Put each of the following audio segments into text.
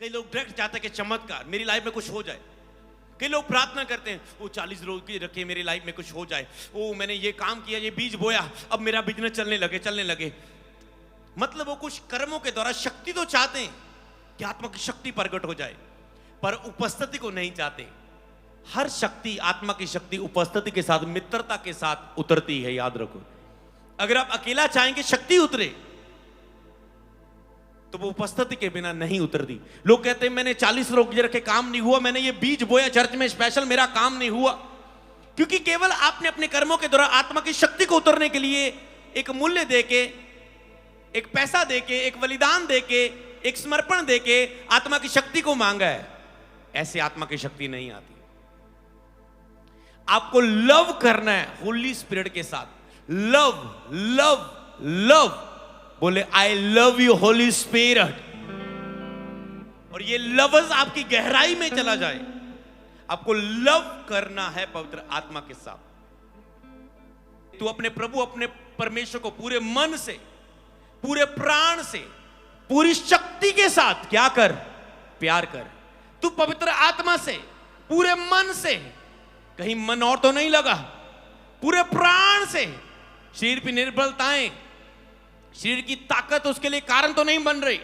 कई लोग डायरेक्ट चाहते हैं कि चमत्कार मेरी लाइफ में कुछ हो जाए। कई लोग प्रार्थना करते हैं, वो 40 रोज की रखे मेरी लाइफ में कुछ हो जाए, ओ मैंने ये काम किया, ये बीज बोया, अब मेरा बिजनेस चलने लगे। मतलब वो कुछ कर्मों के द्वारा शक्ति तो चाहते हैं कि आत्मा की शक्ति प्रकट हो जाए, पर उपस्थिति को नहीं चाहते। हर शक्ति, आत्मा की शक्ति उपस्थिति के साथ, मित्रता के साथ उतरती है, याद रखो। अगर आप अकेला चाहेंगे शक्ति उतरे तो वो उपस्थिति के बिना नहीं उतरती। लोग कहते हैं मैंने 40 रोज रखे काम नहीं हुआ, मैंने ये बीज बोया चर्च में स्पेशल, मेरा काम नहीं हुआ, क्योंकि केवल आपने अपने कर्मों के द्वारा आत्मा की शक्ति को उतरने के लिए एक मूल्य देके, एक पैसा देके, एक बलिदान देके, एक समर्पण देके आत्मा की शक्ति को मांगा है। ऐसे आत्मा की शक्ति नहीं आती। आपको लव करना है होली स्पिरिट के साथ। लव बोले I love you Holi spirit, और ये लव्स आपकी गहराई में चला जाए। आपको लव करना है पवित्र आत्मा के साथ। तू अपने प्रभु, अपने परमेश्वर को पूरे मन से, पूरे प्राण से, पूरी शक्ति के साथ क्या कर? प्यार कर। तू पवित्र आत्मा से, पूरे मन से, कहीं मन और तो नहीं लगा, पूरे प्राण से, शरीर की निर्बलताएं, शरीर की ताकत उसके लिए कारण तो नहीं बन रही,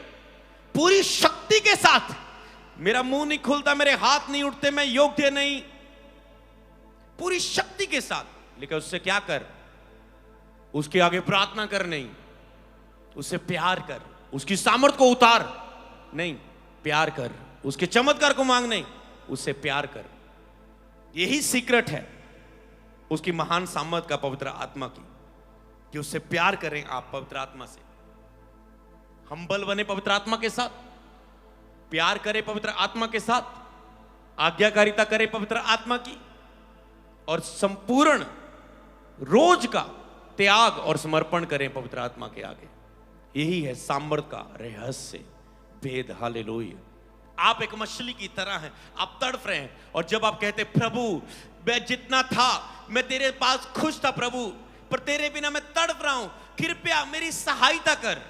पूरी शक्ति के साथ। मेरा मुंह नहीं खुलता, मेरे हाथ नहीं उठते, मैं योग्य नहीं, पूरी शक्ति के साथ। लेकिन उससे क्या कर? उसके आगे प्रार्थना कर नहीं, उससे प्यार कर। उसकी सामर्थ को उतार नहीं, प्यार कर। उसके चमत्कार को मांग नहीं, उससे प्यार कर। यही सीक्रेट है उसकी महान सामर्थ का, पवित्र आत्मा की, कि उससे प्यार करें आप पवित्र आत्मा से। हम्बल बने पवित्र आत्मा के साथ, प्यार करें पवित्र आत्मा के साथ, आज्ञाकारिता करें पवित्र आत्मा की, और संपूर्ण रोज का त्याग और समर्पण करें पवित्र आत्मा के आगे। यही है सामर्थ का रहस्य, भेद। हालेलुया। आप एक मछली की तरह हैं, आप तड़प रहे हैं, और जब आप कहते प्रभु मैं जितना था, मैं तेरे पास खुश था प्रभु, पर तेरे बिना मैं तड़प रहा हूं, कृपया मेरी सहायता कर।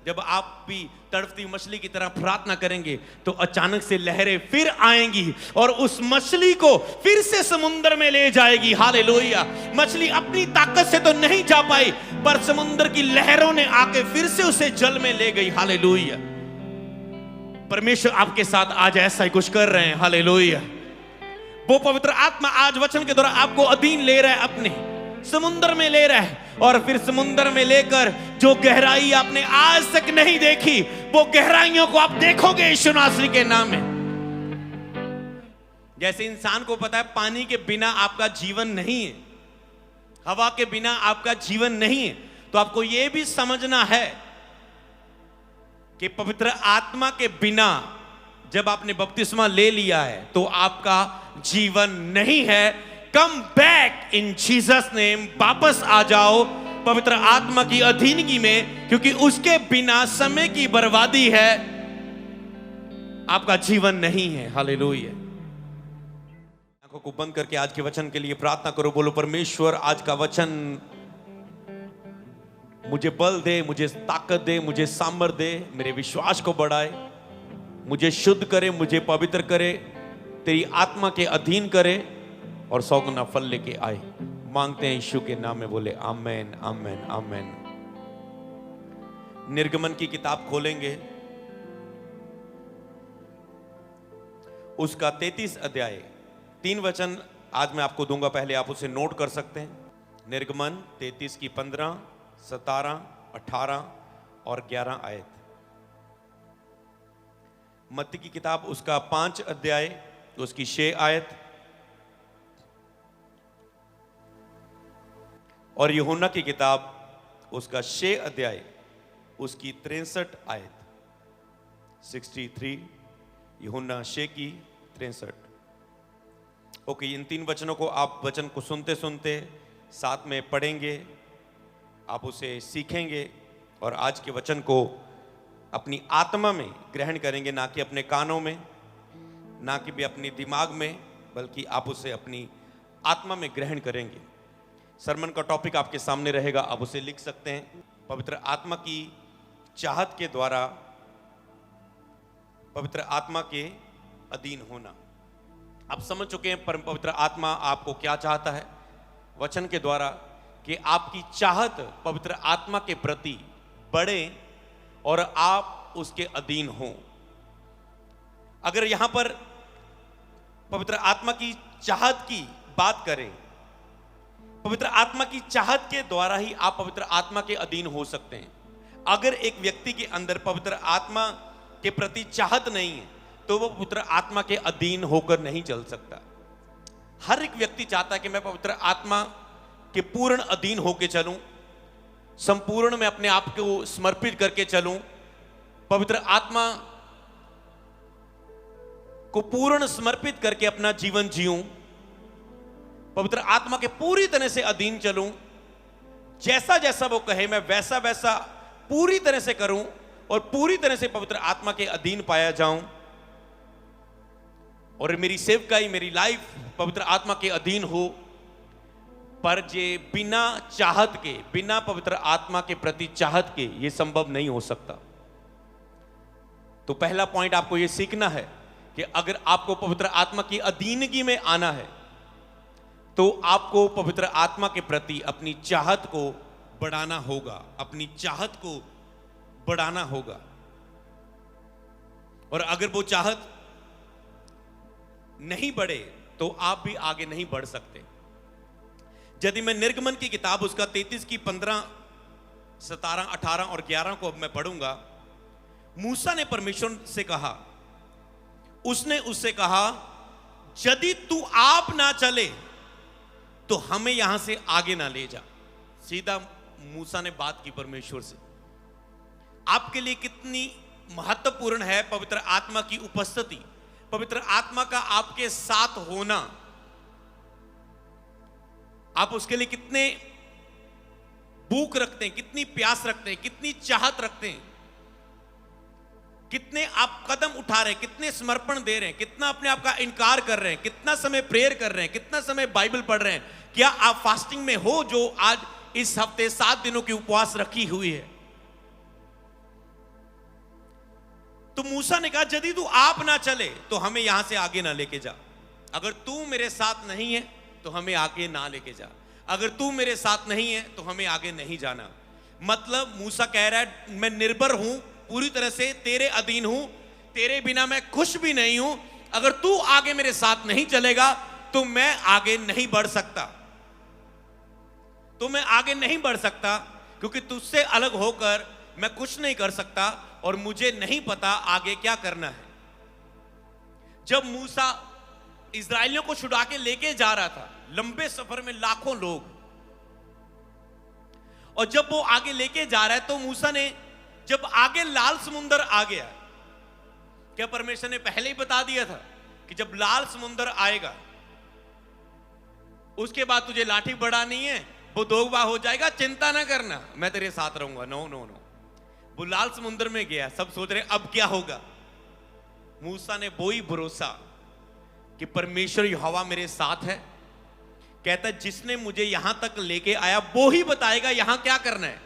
जब आप भी तड़पती मछली की तरह प्रार्थना करेंगे तो अचानक से लहरें फिर आएंगी और उस मछली को फिर से समुद्र में ले जाएगी। हालेलुया। मछली अपनी ताकत से तो नहीं जा पाई, पर समुद्र की लहरों ने आके फिर से उसे जल में ले गई। हालेलुया। परमेश्वर आपके साथ आज ऐसा ही कुछ कर रहे हैं। हालेलुया। वो पवित्र आत्मा आज वचन के द्वारा आपको अधीन ले रहा है, अपने समुद्र में ले रहा है, और फिर समुद्र में लेकर जो गहराई आपने आज तक नहीं देखी, वो गहराइयों को आप देखोगे यीशु नासरी के नाम में। जैसे इंसान को पता है पानी के बिना आपका जीवन नहीं है, हवा के बिना आपका जीवन नहीं है, तो आपको यह भी समझना है कि पवित्र आत्मा के बिना जब आपने बपतिस्मा ले लिया है तो आपका जीवन नहीं है। Come back in Jesus name. वापस आ जाओ पवित्र आत्मा की अधीनगी में, क्योंकि उसके बिना समय की बर्बादी है, आपका जीवन नहीं है। हालेलुया। आंखों को बंद करके आज के वचन के लिए प्रार्थना करो। बोलो परमेश्वर आज का वचन मुझे बल दे, मुझे ताकत दे, मुझे सामर्थ दे, मेरे विश्वास को बढ़ाए, मुझे शुद्ध करे, मुझे पवित्र करे, तेरी आत्मा के अधीन करे और 100 गुना फल लेके आए। मांगते हैं यीशु के नाम में। बोले आमेन, आमेन, आमेन। निर्गमन की किताब खोलेंगे, उसका 33 अध्याय, 3 वचन आज मैं आपको दूंगा, पहले आप उसे नोट कर सकते हैं। निर्गमन 33 की 15, 17, 18 और 11 आयत। मत्ती की किताब उसका 5 अध्याय, उसकी 6 आयत, और यूहन्ना की किताब उसका 6 अध्याय, उसकी 63 आयत। 63, यूहन्ना 6 की 63। ओके, इन 3 वचनों को आप वचन को सुनते सुनते साथ में पढ़ेंगे, आप उसे सीखेंगे और आज के वचन को अपनी आत्मा में ग्रहण करेंगे, ना कि अपने कानों में, ना कि भी अपने दिमाग में, बल्कि आप उसे अपनी आत्मा में ग्रहण करेंगे। सरमन का टॉपिक आपके सामने रहेगा, आप उसे लिख सकते हैं। पवित्र आत्मा की चाहत के द्वारा पवित्र आत्मा के अधीन होना। आप समझ चुके हैं परम पवित्र आत्मा आपको क्या चाहता है वचन के द्वारा, कि आपकी चाहत पवित्र आत्मा के प्रति बढ़े और आप उसके अधीन हो। अगर यहां पर पवित्र आत्मा की चाहत की बात करें, पवित्र आत्मा की चाहत के द्वारा ही आप पवित्र आत्मा के अधीन हो सकते हैं। अगर एक व्यक्ति के अंदर पवित्र आत्मा के प्रति चाहत नहीं है तो वो पवित्र आत्मा के अधीन होकर नहीं चल सकता। हर एक व्यक्ति चाहता है कि मैं पवित्र आत्मा के पूर्ण अधीन होकर चलूं, संपूर्ण में अपने आप को समर्पित करके चलूं, पवित्र आत्मा को पूर्ण समर्पित करके अपना जीवन जीऊं, पवित्र आत्मा के पूरी तरह से अधीन चलूं, जैसा जैसा वो कहे मैं वैसा वैसा पूरी तरह से करूं और पूरी तरह से पवित्र आत्मा के अधीन पाया जाऊं, और मेरी सेवकाई, मेरी लाइफ पवित्र आत्मा के अधीन हो। पर जे बिना चाहत के, बिना पवित्र आत्मा के प्रति चाहत के यह संभव नहीं हो सकता। तो पहला पॉइंट आपको यह सीखना है कि अगर आपको पवित्र आत्मा की अधीनगी में आना है तो आपको पवित्र आत्मा के प्रति अपनी चाहत को बढ़ाना होगा, अपनी चाहत को बढ़ाना होगा। और अगर वो चाहत नहीं बढ़े तो आप भी आगे नहीं बढ़ सकते। यदि मैं निर्गमन की किताब उसका 33 की 15, 17, 18 और 11 को अब मैं पढ़ूंगा। मूसा ने परमेश्वर से कहा, उसने उससे कहा, यदि तू आप ना चले तो हमें यहां से आगे ना ले जा। सीधा मूसा ने बात की परमेश्वर से। आपके लिए कितनी महत्वपूर्ण है पवित्र आत्मा की उपस्थिति, पवित्र आत्मा का आपके साथ होना। आप उसके लिए कितने भूख रखते हैं, कितनी प्यास रखते हैं, कितनी चाहत रखते हैं, कितने आप कदम उठा रहे हैं, कितने समर्पण दे रहे हैं, कितना अपने आप का इनकार कर रहे हैं, कितना समय प्रेयर कर रहे हैं, कितना समय बाइबल पढ़ रहे हैं। क्या आप फास्टिंग में हो जो आज इस हफ्ते 7 दिनों की उपवास रखी हुई है? तो मूसा ने कहा, यदि तू आप ना चले तो हमें यहां से आगे ना लेके जा। अगर तू मेरे साथ नहीं है तो हमें आगे ना लेके जा। अगर तू मेरे साथ नहीं है तो हमें आगे नहीं जाना। मतलब मूसा कह रहा है, मैं निर्भर हूं, पूरी तरह से तेरे अधीन हूं, तेरे बिना मैं खुश भी नहीं हूं। अगर तू आगे मेरे साथ नहीं चलेगा तो मैं आगे नहीं बढ़ सकता, तो मैं आगे नहीं बढ़ सकता, क्योंकि तुझसे अलग होकर मैं कुछ नहीं कर सकता और मुझे नहीं पता आगे क्या करना है। जब मूसा इस्राएलियों को छुड़ा के लेके जा रहा था, लंबे सफर में लाखों लोग, और जब वो आगे लेके जा रहा है तो मूसा ने जब आगे लाल समुंदर आ गया, क्या परमेश्वर ने पहले ही बता दिया था कि जब लाल समुंदर आएगा उसके बाद तुझे लाठी बढ़ानी है, वो दोगुना हो जाएगा, चिंता ना करना, मैं तेरे साथ रहूंगा। No no no. वो लाल समुंदर में गया, सब सोच रहे अब क्या होगा। मूसा ने वो ही भरोसा कि परमेश्वर यहोवा मेरे साथ है। कहता है, जिसने मुझे यहां तक लेके आया वो ही बताएगा यहां क्या करना है।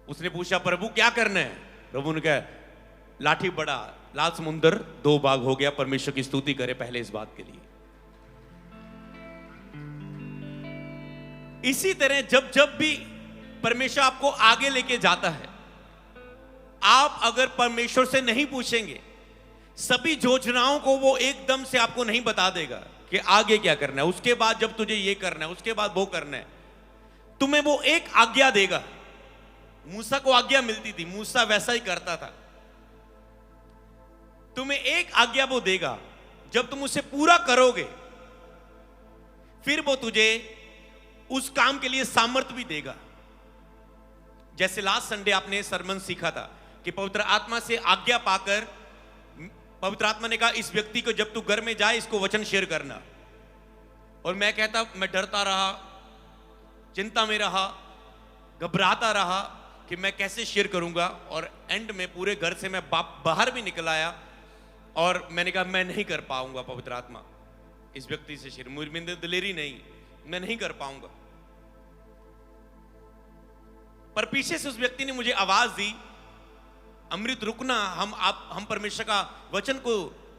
उसने पूछा, प्रभु क्या करना है? प्रभु ने कहा, लाठी बढ़ा, लाल समुंदर 2 भाग हो गया। परमेश्वर की स्तुति करे पहले इस बात के लिए। इसी तरह जब जब भी परमेश्वर आपको आगे लेके जाता है, आप अगर परमेश्वर से नहीं पूछेंगे, सभी योजनाओं को वो एकदम से आपको नहीं बता देगा कि आगे क्या करना है, उसके बाद जब तुझे ये करना है, उसके बाद वो करना है। तुम्हें वो एक आज्ञा देगा। मूसा को आज्ञा मिलती थी, मूसा वैसा ही करता था। तुम्हें एक आज्ञा वो देगा, जब तुम उसे पूरा करोगे फिर वो तुझे उस काम के लिए सामर्थ्य भी देगा। जैसे लास्ट संडे आपने सरमन सीखा था कि पवित्र आत्मा से आज्ञा पाकर पवित्र आत्मा ने कहा, इस व्यक्ति को जब तू घर में जाए इसको वचन शेयर करना। और मैं कहता, मैं डरता रहा, चिंता में रहा, घबराता रहा कि मैं कैसे शेयर करूंगा। और एंड में पूरे घर से मैं बाहर भी निकल आया और मैंने कहा, मैं नहीं कर पाऊंगा पवित्र आत्मा इस व्यक्ति से शेयर, मुझ में दिलेरी नहीं, मैं नहीं कर पाऊंगा। पर पीछे से उस व्यक्ति ने मुझे आवाज दी अमृत रुकना, हम परमेश्वर का वचन को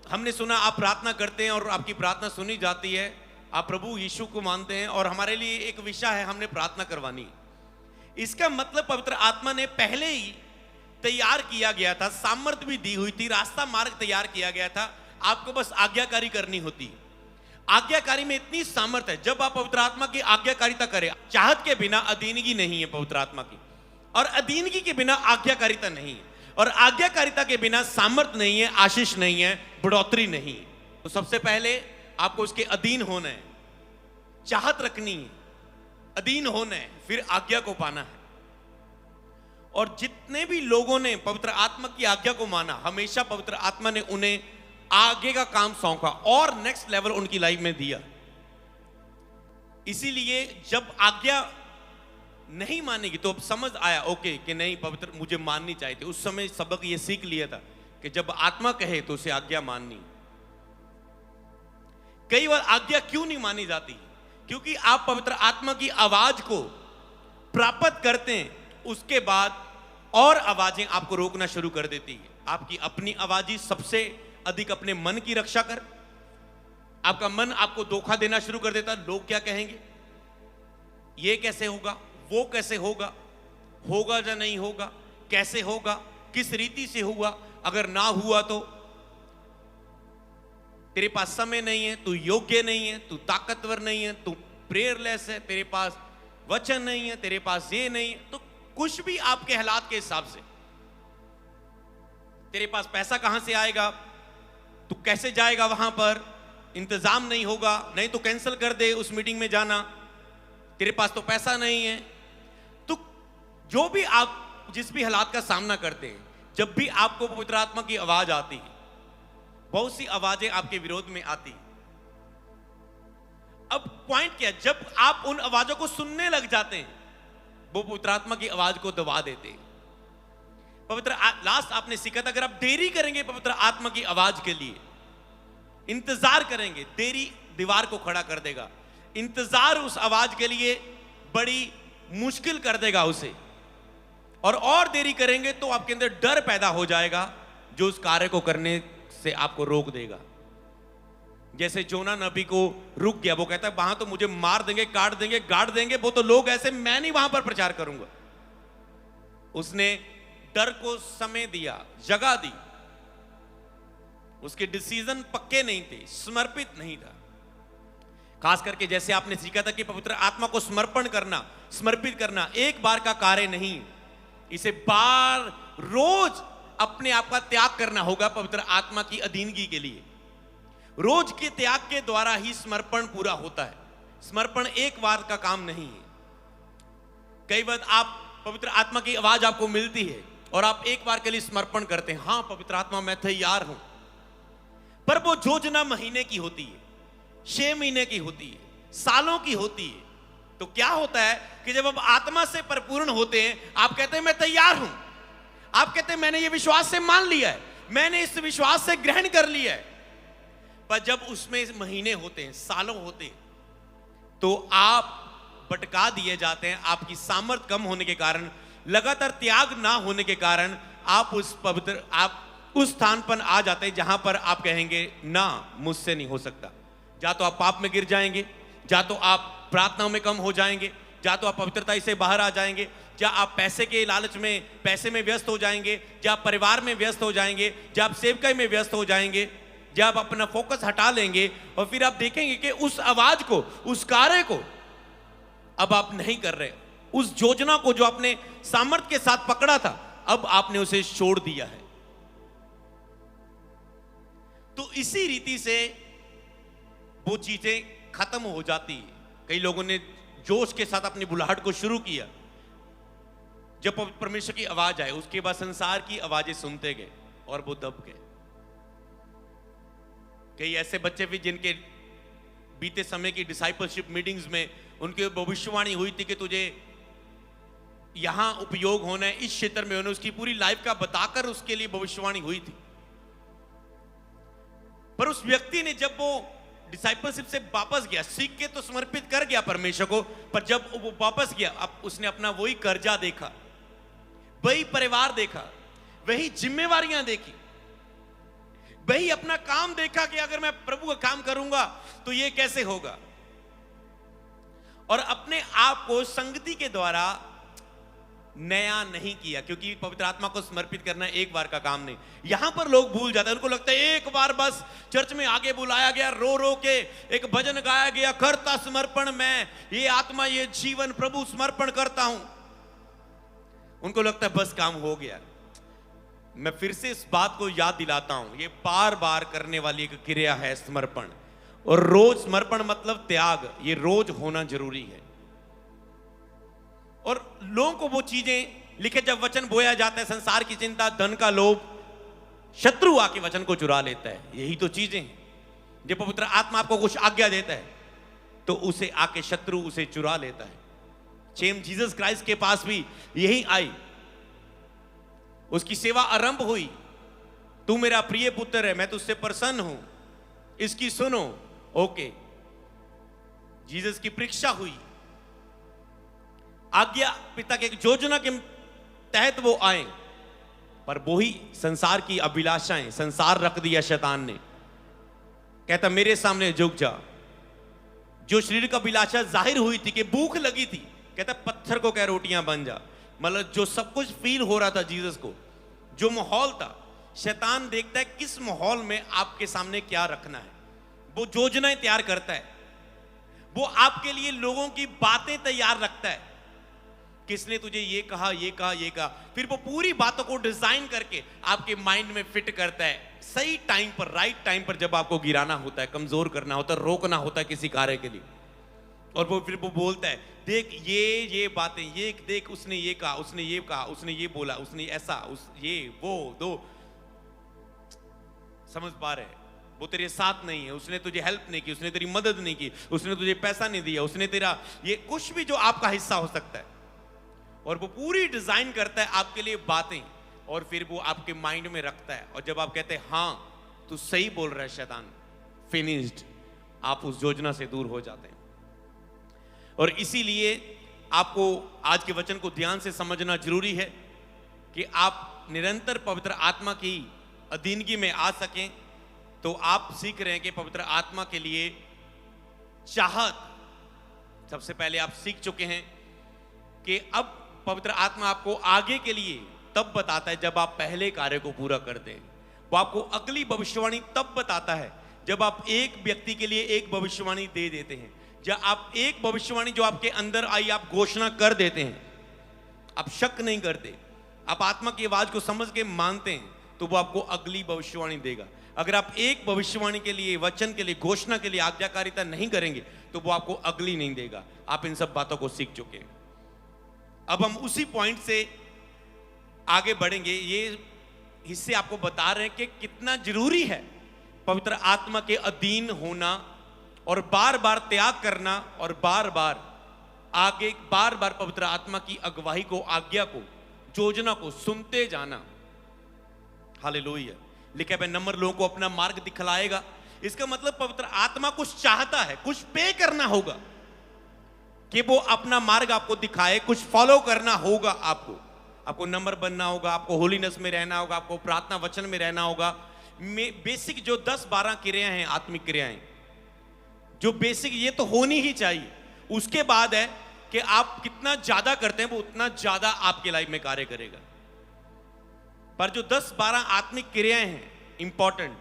हमने सुना, आप प्रार्थना करते हैं और आपकी प्रार्थना सुनी जाती है, आप प्रभु यीशु को मानते हैं और हमारे लिए एक विषय है हमने प्रार्थना करवानी। इसका मतलब पवित्र आत्मा ने पहले ही तैयार किया गया था, सामर्थ्य भी दी हुई थी, रास्ता मार्ग तैयार किया गया था, आपको बस आज्ञाकारी करनी होती। आज्ञाकारी में इतनी सामर्थ्य है, जब आप पवित्र आत्मा की आज्ञाकारिता करें, चाहत के बिना अधीनगी नहीं है पवित्र आत्मा की, और अधीनगी के बिना आज्ञाकारिता नहीं है, और आज्ञाकारिता के बिना सामर्थ्य नहीं है, आशीष नहीं है, बढ़ोतरी नहीं है। तो सबसे पहले आपको उसके अधीन होना है, चाहत रखनी है, अधीन होना है, फिर आज्ञा को पाना है। और जितने भी लोगों ने पवित्र आत्मा की आज्ञा को माना, हमेशा पवित्र आत्मा ने उन्हें आगे का काम सौंपा और नेक्स्ट लेवल उनकी लाइफ में दिया। इसीलिए जब आज्ञा नहीं मानेगी तो अब समझ आया ओके कि नहीं पवित्र मुझे माननी चाहिए थी। उस समय सबक ये सीख लिया था कि जब आत्मा कहे तो उसे आज्ञा माननी। कई बार आज्ञा क्यों नहीं मानी जाती? क्योंकि आप पवित्र आत्मा की आवाज को प्राप्त करते हैं, उसके बाद और आवाजें आपको रोकना शुरू कर देती है। आपकी अपनी आवाज ही सबसे अधिक अपने मन की रक्षा कर, आपका मन आपको धोखा देना शुरू कर देता। लोग क्या कहेंगे, ये कैसे होगा, वो कैसे होगा, होगा या नहीं होगा, कैसे होगा, किस रीति से हुआ, अगर ना हुआ तो तेरे पास समय नहीं है, तू योग्य नहीं है, तू ताकतवर नहीं है, तू प्रेयरलेस है, तेरे पास वचन नहीं है, तेरे पास ये नहीं है। तो कुछ भी आपके हालात के हिसाब से, तेरे पास पैसा कहां से आएगा, तू कैसे जाएगा वहां पर, इंतजाम नहीं होगा, नहीं तो कैंसिल कर दे उस मीटिंग में जाना, तेरे पास तो पैसा नहीं है। तो जो भी आप जिस भी हालात का सामना करते हैं, जब भी आपको पवित्र आत्मा की आवाज आती है, बहुत सी आवाजें आपके विरोध में आती। अब पॉइंट क्या है, जब आप उन आवाजों को सुनने लग जाते हैं, वो पवित्र आत्मा की आवाज को दबा देते हैं। लास्ट आपने सीखा था, अगर आप देरी करेंगे पवित्र आत्मा की आवाज के लिए, इंतजार करेंगे, देरी दीवार को खड़ा कर देगा। इंतजार उस आवाज के लिए बड़ी मुश्किल कर देगा उसे, और देरी करेंगे तो आपके अंदर डर पैदा हो जाएगा जो उस कार्य को करने से आपको रोक देगा। जैसे जोना नबी को रुक गया, वो कहता है वहां तो मुझे मार देंगे, काट देंगे, गाड़ देंगे, वो तो लोग ऐसे, मैं नहीं वहां पर प्रचार करूंगा। उसने डर को समय दिया, जगह दी, उसके डिसीजन पक्के नहीं थे, समर्पित नहीं था। खास करके जैसे आपने सीखा था कि पवित्र आत्मा को समर्पण करना, समर्पित करना एक बार का कार्य नहीं, इसे बार रोज अपने आप का त्याग करना होगा पवित्र आत्मा की अधीनगी के लिए। रोज के त्याग के द्वारा ही समर्पण पूरा होता है। समर्पण एक बार का काम नहीं है। कई बार आप पवित्र आत्मा की आवाज आपको मिलती है और आप एक बार के लिए समर्पण करते हैं, हाँ पवित्र आत्मा मैं तैयार हूं, पर वो योजना महीने की होती है, 6 महीने की होती है, सालों की होती है। तो क्या होता है कि जब आप आत्मा से परिपूर्ण होते हैं, आप कहते हैं मैं तैयार हूं, आप कहते हैं मैंने ये विश्वास से मान लिया है, मैंने इस विश्वास से ग्रहण कर लिया है। पर जब उसमें महीने होते हैं, सालों होते हैं, तो आप भटका दिए जाते हैं। आपकी सामर्थ्य कम होने के कारण, लगातार त्याग ना होने के कारण, आप उस स्थान पर आ जाते हैं जहां पर आप कहेंगे ना मुझसे नहीं हो सकता। या तो आप पाप में गिर जाएंगे, या तो आप प्रार्थनाओं में कम हो जाएंगे, या तो आप पवित्रता से बाहर आ जाएंगे, या आप पैसे के लालच में, पैसे में व्यस्त हो जाएंगे, या आप परिवार में व्यस्त हो जाएंगे, या आप सेवकाई में व्यस्त हो जाएंगे, या आप अपना फोकस हटा लेंगे और फिर आप देखेंगे कि उस आवाज को, उस कार्य को अब आप नहीं कर रहे। उस योजना को जो आपने सामर्थ्य के साथ पकड़ा था, अब आपने उसे छोड़ दिया है। तो इसी रीति से वो चीजें खत्म हो जाती है। कई लोगों ने जोश के साथ अपनी बुलाहट को शुरू किया, जब परमेश्वर की आवाज आए, उसके बाद संसार की आवाजें सुनते गए और वो दब गए। कई ऐसे बच्चे भी जिनके बीते समय की डिसाइपलशिप मीटिंग्स में उनकी भविष्यवाणी हुई थी कि तुझे यहां उपयोग होना है, इस क्षेत्र में होना, उसकी पूरी लाइफ का बताकर उसके लिए भविष्यवाणी हुई थी। पर उस व्यक्ति ने जब वो डिसाइपलशिप से वापस गया, सीख के तो समर्पित कर गया परमेश्वर को, पर जब वो वापस गया, अब उसने अपना वही कर्जा देखा, वही परिवार देखा, वही जिम्मेवारियां देखी, वही अपना काम देखा कि अगर मैं प्रभु का काम करूंगा तो ये कैसे होगा, और अपने आप को संगति के द्वारा नया नहीं किया, क्योंकि पवित्र आत्मा को समर्पित करना एक बार का काम नहीं। यहां पर लोग भूल जाते हैं, उनको लगता है एक बार बस चर्च में आगे बुलाया गया, रो रो के एक भजन गाया गया, करता समर्पण, मैं ये आत्मा ये जीवन प्रभु समर्पण करता हूं। उनको लगता है बस काम हो गया। मैं फिर से इस बात को याद दिलाता हूं, ये बार बार करने वाली एक क्रिया है समर्पण, और रोज समर्पण मतलब त्याग, ये रोज होना जरूरी है। और लोगों को वो चीजें लिखे, जब वचन बोया जाता है, संसार की चिंता, धन का लोभ, शत्रु आके वचन को चुरा लेता है। यही तो चीजें हैं। जब पवित्र आत्मा आपको कुछ आज्ञा देता है तो उसे आके शत्रु उसे चुरा लेता है। सेम जीसस क्राइस्ट के पास भी यही आई, उसकी सेवा आरंभ हुई, तू मेरा प्रिय पुत्र है, मैं तुझसे प्रसन्न हूं, इसकी सुनो। ओके, जीसस की परीक्षा हुई, आज्ञा पिता के योजना के तहत वो आए, पर वो ही संसार की अभिलाषाएं, संसार रख दिया शैतान ने। कहता मेरे सामने झुक जा। जो शरीर का अभिलाषा जाहिर हुई थी कि भूख लगी थी, कहता पत्थर को कह रोटियां बन जा। मतलब जो सब कुछ फील हो रहा था जीसस को, जो माहौल था, शैतान देखता है किस माहौल में आपके सामने क्या रखना है, वो योजनाएं तैयार करता है, वो आपके लिए लोगों की बातें तैयार रखता है, किसने तुझे ये कहा, ये कहा, ये कहा, फिर वो पूरी बातों को डिजाइन करके आपके माइंड में फिट करता है। सही टाइम पर, राइट टाइम पर, जब आपको गिराना होता है, कमजोर करना होता है, रोकना होता है किसी कार्य के लिए, और वो फिर वो बोलता है देख ये बातें, ये देख उसने ये कहा, उसने ये कहा, उसने ये बोला, उसने ऐसा, उस ये वो दो, समझ पा रहे, वो तेरे साथ नहीं है, उसने तुझे हेल्प नहीं की, उसने तेरी मदद नहीं की, उसने तुझे पैसा नहीं दिया, उसने तेरा ये कुछ भी जो आपका हिस्सा हो सकता है, और वो पूरी डिजाइन करता है आपके लिए बातें, और फिर वो आपके माइंड में रखता है। और जब आप कहते हैं हाँ तू सही बोल रहा है शैतान, फिनिश्ड, आप उस योजना से दूर हो जाते हैं। और इसीलिए आपको आज के वचन को ध्यान से समझना जरूरी है कि आप निरंतर पवित्र आत्मा की अधीनगी में आ सकें। तो आप सीख रहे हैं कि पवित्र आत्मा के लिए चाहत, सबसे पहले आप सीख चुके हैं कि अब पवित्र आत्मा आपको आगे के लिए तब बताता है जब आप पहले कार्य को पूरा करते हैं। वो आपको अगली भविष्यवाणी तब बताता है जब आप एक व्यक्ति के लिए एक भविष्यवाणी दे देते हैं, जब आप एक भविष्यवाणी जो आपके अंदर आई आप घोषणा कर देते हैं, आप शक नहीं करते, आप आत्मा की आवाज को समझ के मानते हैं, तो वो आपको अगली भविष्यवाणी देगा। अगर आप एक भविष्यवाणी के लिए, वचन के लिए, घोषणा के लिए आज्ञाकारिता नहीं करेंगे तो वो आपको अगली नहीं देगा। आप इन सब बातों को सीख चुके हैं। अब हम उसी पॉइंट से आगे बढ़ेंगे। ये हिस्से आपको बता रहे हैं कि कितना जरूरी है पवित्र आत्मा के अधीन होना, और बार बार त्याग करना, और बार बार पवित्र आत्मा की अगुवाई को, आज्ञा को, योजना को सुनते जाना। हालेलुया। लिखा है नंबर लोगों को अपना मार्ग दिखलाएगा। इसका मतलब पवित्र आत्मा कुछ चाहता है, कुछ पे करना होगा कि वो अपना मार्ग आपको दिखाए, कुछ फॉलो करना होगा। आपको नंबर बनना होगा, आपको होलीनेस में रहना होगा, आपको प्रार्थना वचन में रहना होगा। बेसिक जो 10-12 क्रियाएं हैं, आत्मिक क्रियाएं, जो बेसिक ये तो होनी ही चाहिए। उसके बाद है कि आप कितना ज्यादा करते हैं, वो उतना ज्यादा आपके लाइफ में कार्य करेगा। पर जो 10-12 आत्मिक क्रियाएं हैं इंपॉर्टेंट,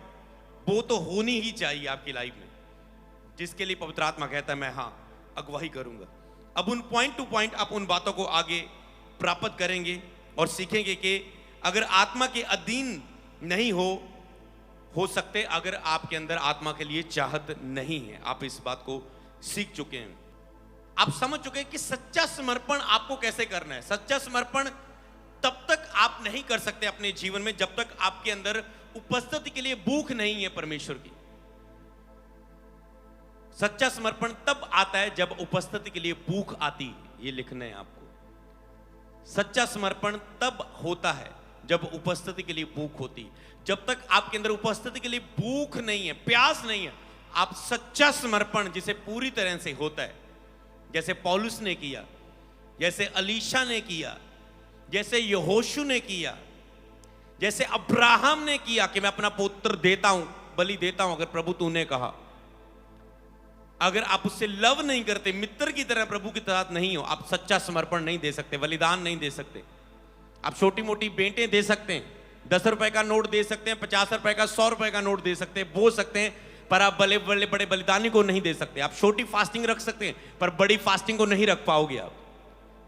वो तो होनी ही चाहिए आपकी लाइफ में, जिसके लिए पवित्र आत्मा कहता है मैं हाँ अगुवाई करूंगा। अब उन पॉइंट टू पॉइंट आप उन बातों को आगे प्राप्त करेंगे और सीखेंगे कि अगर आत्मा के अधीन नहीं हो सकते अगर आपके अंदर आत्मा के लिए चाहत नहीं है। आप इस बात को सीख चुके हैं, आप समझ चुके हैं कि सच्चा समर्पण आपको कैसे करना है। सच्चा समर्पण तब तक आप नहीं कर सकते अपने जीवन में जब तक आपके अंदर उपस्थिति के लिए भूख नहीं है परमेश्वर की। सच्चा समर्पण तब आता है जब उपस्थिति के लिए भूख आती है। ये लिखना है आपको। सच्चा समर्पण तब होता है जब उपस्थिति के लिए भूख होती है। जब तक आपके अंदर उपस्थिति के लिए भूख नहीं है, प्यास नहीं है, आप सच्चा समर्पण जिसे पूरी तरह से होता है, जैसे पौलुस ने किया, जैसे अलीशा ने किया, जैसे यहोशू ने किया, जैसे अब्राहम ने किया कि मैं अपना पुत्र देता हूं, बलि देता हूं, अगर प्रभु तूने कहा। अगर आप उससे लव नहीं करते, मित्र की तरह प्रभु के साथ नहीं हो, आप सच्चा समर्पण नहीं दे सकते, बलिदान नहीं दे सकते। आप छोटी मोटी भेंटें दे सकते हैं, 10 रुपए का नोट दे सकते हैं, 50 रुपए का, 100 रुपए का नोट दे सकते हैं, बो सकते हैं, पर आप बड़े बड़े बड़े बलिदानी को नहीं दे सकते। आप छोटी फास्टिंग रख सकते हैं, पर बड़ी फास्टिंग को नहीं रख पाओगे आप।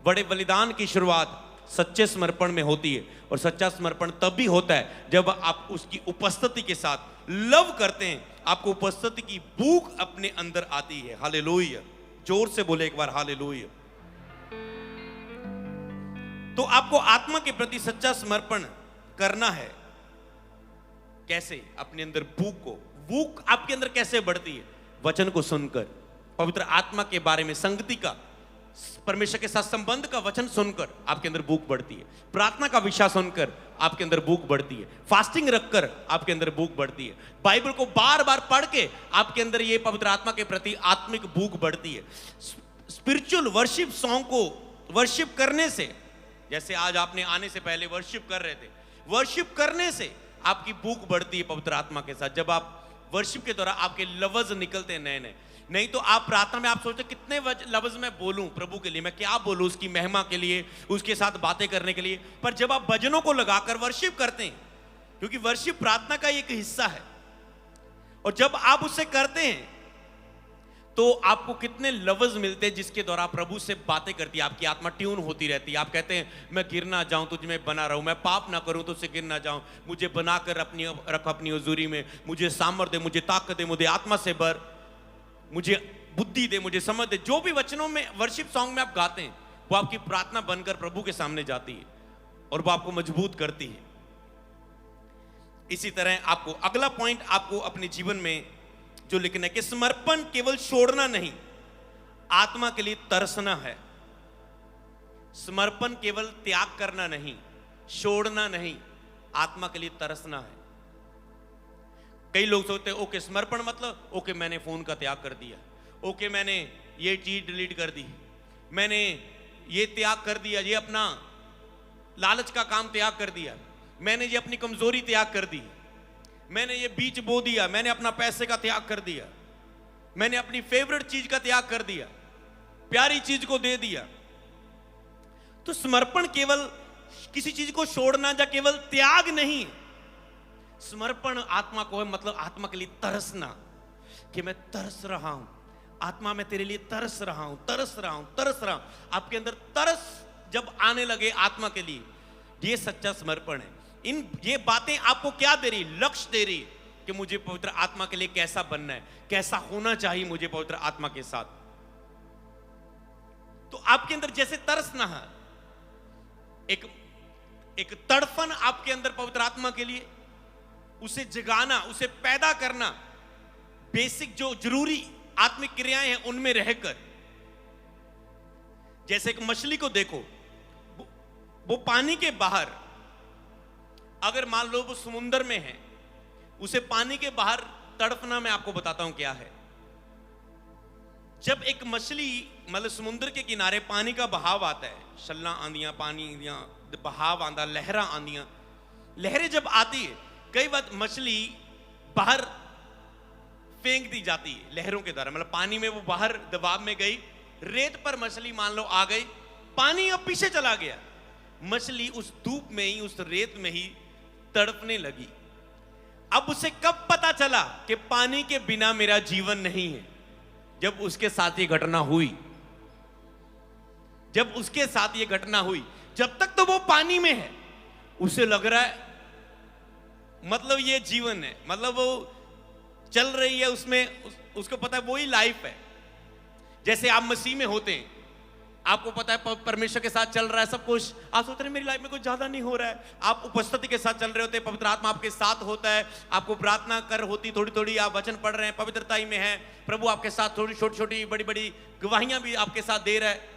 बड़े बलिदान की शुरुआत सच्चे समर्पण में होती है, और सच्चा समर्पण तब भी होता है जब आप उसकी उपस्थिति के साथ लव करते हैं, आपको उपस्थिति की भूख अपने अंदर आती है। हालेलुया, जोर से बोले एक बार हालेलुया। तो आपको आत्मा के प्रति सच्चा समर्पण करना है। कैसे? अपने अंदर भूख आपके अंदर कैसे बढ़ती है? वचन को सुनकर, पवित्र आत्मा के बारे में, संगति का, परमेश्वर के साथ संबंध का वचन सुनकर आपके अंदर भूख बढ़ती है। प्रार्थना का विषय सुनकर आपके अंदर भूख बढ़ती है। फास्टिंग रखकर आपके अंदर भूख बढ़ती है। बाइबल को बार बार पढ़ के आपके अंदर ये पवित्र आत्मा के प्रति आत्मिक भूख बढ़ती है। स्पिरिचुअल वर्शिप सॉन्ग को वर्शिप करने से, जैसे आज आपने आने से पहले वर्शिप कर रहे थे, वर्शिप करने से आपकी भूख बढ़ती है पवित्र आत्मा के साथ। जब आप वर्शिप के दौरान आपके लफ्ज निकलते हैं नए नए। नहीं तो आप प्रार्थना में आप सोचते कितने लफ्ज मैं बोलूं प्रभु के लिए, मैं क्या बोलूं उसकी महिमा के लिए, उसके साथ बातें करने के लिए। पर जब आप भजनों को लगाकर वर्शिप करते हैं, क्योंकि वर्शिप प्रार्थना का एक हिस्सा है, और जब आप उससे करते हैं तो आपको कितने लफ्ज मिलते हैं जिसके द्वारा प्रभु से बातें करती है, आपकी आत्मा ट्यून होती रहती है। आप कहते हैं मैं गिर ना जाऊं तुझ में बना रहूं, मैं पाप ना करूं तुझसे गिर ना जाऊं, मुझे बनाकर अपनी रख अपनी हुजूरी में, मुझे सामर्थ्य दे, मुझे ताकत दे, मुझे आत्मा से भर, मुझे बुद्धि दे, मुझे समझ दे। जो भी वचनों में वर्शिप सॉन्ग में आप गाते हैं वो आपकी प्रार्थना बनकर प्रभु के सामने जाती है और वो आपको मजबूत करती है। इसी तरह आपको अगला पॉइंट आपको अपने जीवन में जो लिखना है कि समर्पण केवल छोड़ना नहीं, आत्मा के लिए तरसना है। समर्पण केवल त्याग करना नहीं, छोड़ना नहीं, आत्मा के लिए तरसना है। कई लोग सोचते हैं ओके समर्पण मतलब ओके मैंने फोन का त्याग कर दिया, ओके मैंने ये चीज डिलीट कर दी, मैंने ये त्याग कर दिया, ये अपना लालच का काम त्याग कर दिया, मैंने ये अपनी कमजोरी त्याग कर दी, मैंने ये बीज बो दिया, मैंने अपना पैसे का त्याग कर दिया, मैंने अपनी फेवरेट चीज का त्याग कर दिया, प्यारी चीज को दे दिया। तो समर्पण केवल किसी चीज को छोड़ना या केवल त्याग नहीं, समर्पण आत्मा को है, मतलब आत्मा के लिए तरसना, कि मैं तरस रहा हूं आत्मा, मैं तेरे लिए तरस रहा हूं, तरस रहा हूं, तरस रहा हूं। आपके अंदर तरस जब आने लगे आत्मा के लिए, ये सच्चा समर्पण है। ये बातें आपको क्या दे रही? लक्ष्य दे रही कि मुझे पवित्र आत्मा के लिए कैसा बनना है, कैसा होना चाहिए मुझे पवित्र आत्मा के साथ। तो आपके अंदर जैसे तरसना है, एक तड़फन आपके अंदर पवित्र आत्मा के लिए, उसे जगाना, उसे पैदा करना, बेसिक जो जरूरी आत्मिक क्रियाएं हैं उनमें रहकर। जैसे एक मछली को देखो, वो पानी के बाहर, अगर मान लो वो समुद्र में है, उसे पानी के बाहर तड़पना मैं आपको बताता हूं क्या है। जब एक मछली मतलब समुद्र के किनारे पानी का बहाव आता है, शल्ला आंधियां, पानी बहाव आंदा, लहरा आंधियां, लहरें जब आती है, कई बार मछली बाहर फेंक दी जाती है लहरों के द्वारा, मतलब पानी में वो बाहर दबाव में गई, रेत पर मछली मान लो आ गई, पानी अब पीछे चला गया, मछली उस धूप में ही, उस रेत में ही तड़पने लगी। अब उसे कब पता चला कि पानी के बिना मेरा जीवन नहीं है? जब उसके साथ ये घटना हुई, जब उसके साथ ये घटना हुई। जब तक तो वो पानी में है, उसे लग रहा है मतलब ये जीवन है, मतलब वो चल रही है उसमें, उसको पता है वही लाइफ है। जैसे आप मसीह में होते हैं, आपको पता है परमेश्वर के साथ चल रहा है सब कुछ, आप सोच रहे हैं मेरी लाइफ में कुछ ज्यादा नहीं हो रहा है, आप उपस्थिति के साथ चल रहे होते हैं, पवित्र आत्मा आपके साथ होता है, आपको प्रार्थना कर होती थोड़ी थोड़ी, आप वचन पढ़ रहे हैं, पवित्रता में है, प्रभु आपके साथ थोड़ी छोटी छोटी बड़ी बड़ी गवाहियां भी आपके साथ दे रहा है।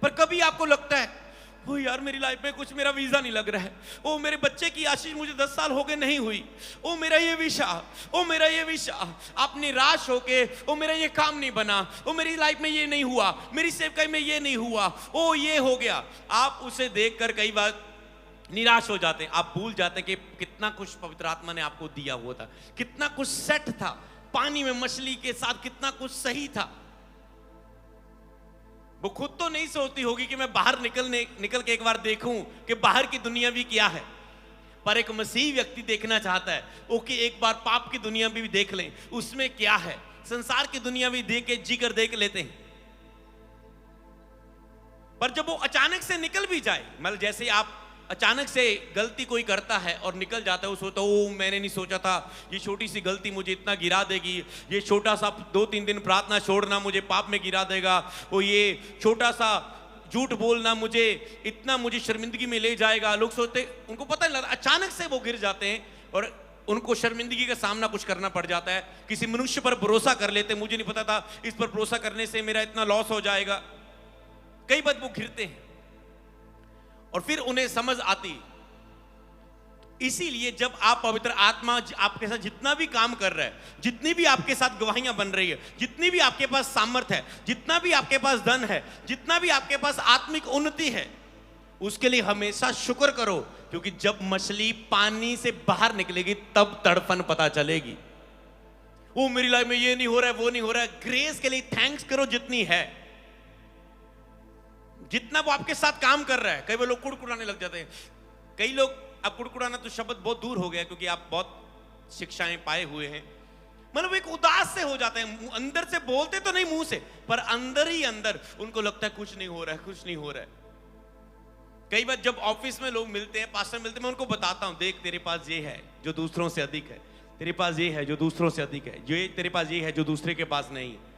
पर कभी आपको लगता है ओ यार मेरी लाइफ में कुछ, मेरा वीजा नहीं लग रहा है, ओ मेरे बच्चे की आशीष मुझे 10 साल हो गए नहीं हुई, ओ मेरा ये विषा, ओ मेरा ये विषा, आप निराश होके ओ मेरा ये काम नहीं बना, ओ मेरी लाइफ में ये नहीं हुआ, मेरी सेवकाई में ये नहीं हुआ, ओ ये हो गया। आप उसे देखकर कई बार निराश हो जाते हैं, आप भूल जाते हैं कि कितना कुछ पवित्र आत्मा ने आपको दिया हुआ था, कितना कुछ सेट था, पानी में मछली के साथ कितना कुछ सही था। वो खुद तो नहीं सोचती होगी कि मैं बाहर निकल के एक बार देखूं कि बाहर की दुनिया भी क्या है, पर एक मसीह व्यक्ति देखना चाहता है वो कि एक बार पाप की दुनिया भी देख लें, उसमें क्या है। संसार की दुनिया भी देख के जी कर देख लेते हैं, पर जब वो अचानक से निकल भी जाए, मतलब जैसे आप अचानक से गलती कोई करता है और निकल जाता है, वो सोचता ओ मैंने नहीं सोचा था ये छोटी सी गलती मुझे इतना गिरा देगी, ये छोटा सा 2-3 दिन प्रार्थना छोड़ना मुझे पाप में गिरा देगा, वो ये छोटा सा झूठ बोलना मुझे शर्मिंदगी में ले जाएगा। लोग सोचते, उनको पता नहीं लगता, अचानक से वो गिर जाते हैं और उनको शर्मिंदगी का सामना कुछ करना पड़ जाता है। किसी मनुष्य पर भरोसा कर लेते, मुझे नहीं पता था इस पर भरोसा करने से मेरा इतना लॉस हो जाएगा। कई बार वो गिरते हैं और फिर उन्हें समझ आती। इसीलिए जब आप पवित्र आत्मा आपके साथ जितना भी काम कर रहा है, जितनी भी आपके साथ गवाहियां बन रही है, जितनी भी आपके पास सामर्थ है, जितना भी आपके पास धन है, जितना भी आपके पास आत्मिक उन्नति है, उसके लिए हमेशा शुक्र करो, क्योंकि जब मछली पानी से बाहर निकलेगी तब तड़पन पता चलेगी। वो मेरी लाइफ में ये नहीं हो रहा है, वो नहीं हो रहा है। ग्रेस के लिए थैंक्स करो जितनी है, जितना वो आपके साथ काम कर रहा है। कई बार लोग कुड़कुड़ाने लग जाते हैं। कई लोग, अब कुड़कुड़ाना तो शब्द बहुत दूर हो गया क्योंकि आप बहुत शिक्षाएं पाए हुए हैं, मतलब एक उदास से हो जाते हैं, अंदर से बोलते तो नहीं मुंह से, पर अंदर ही अंदर उनको लगता है कुछ नहीं हो रहा है, कुछ नहीं हो रहा है। कई बार जब ऑफिस में लोग मिलते हैं, पास्टर मिलते हैं, मैं उनको बताता हूं, देख तेरे पास ये है जो दूसरों से अधिक है, तेरे पास ये है जो दूसरों से अधिक है, ये तेरे पास ये है जो दूसरे के पास नहीं है।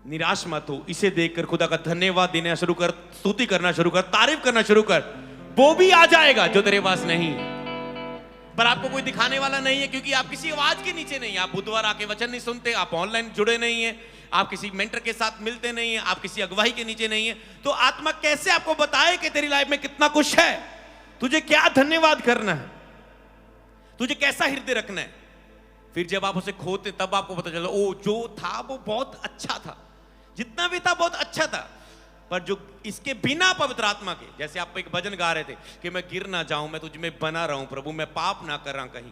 निराश मत हो, इसे देखकर खुदा का धन्यवाद देना शुरू कर, स्तुति करना शुरू कर, तारीफ करना शुरू कर। वो भी आ जाएगा जो तेरे पास नहीं है, पर आपको कोई दिखाने वाला नहीं है, क्योंकि आप किसी आवाज के नीचे नहीं है। आप बुधवार आके वचन नहीं सुनते, आप ऑनलाइन जुड़े नहीं है, आप किसी मेंटर के साथ मिलते नहीं है, आप किसी अगुवाई के नीचे नहीं है, तो आत्मा कैसे आपको बताए कि तेरी लाइफ में कितना कुछ है, तुझे क्या धन्यवाद करना है, तुझे कैसा हृदय रखना है। फिर जब आप उसे खोते तब आपको पता चला, ओ जो था वो बहुत अच्छा था, जितना भी था बहुत अच्छा था, पर जो इसके बिना पवित्र आत्मा के, जैसे आप एक भजन गा रहे थे कि मैं गिर ना जाऊं, मैं तुझ में बना रहूं प्रभु, मैं पाप ना कर रहा कहीं,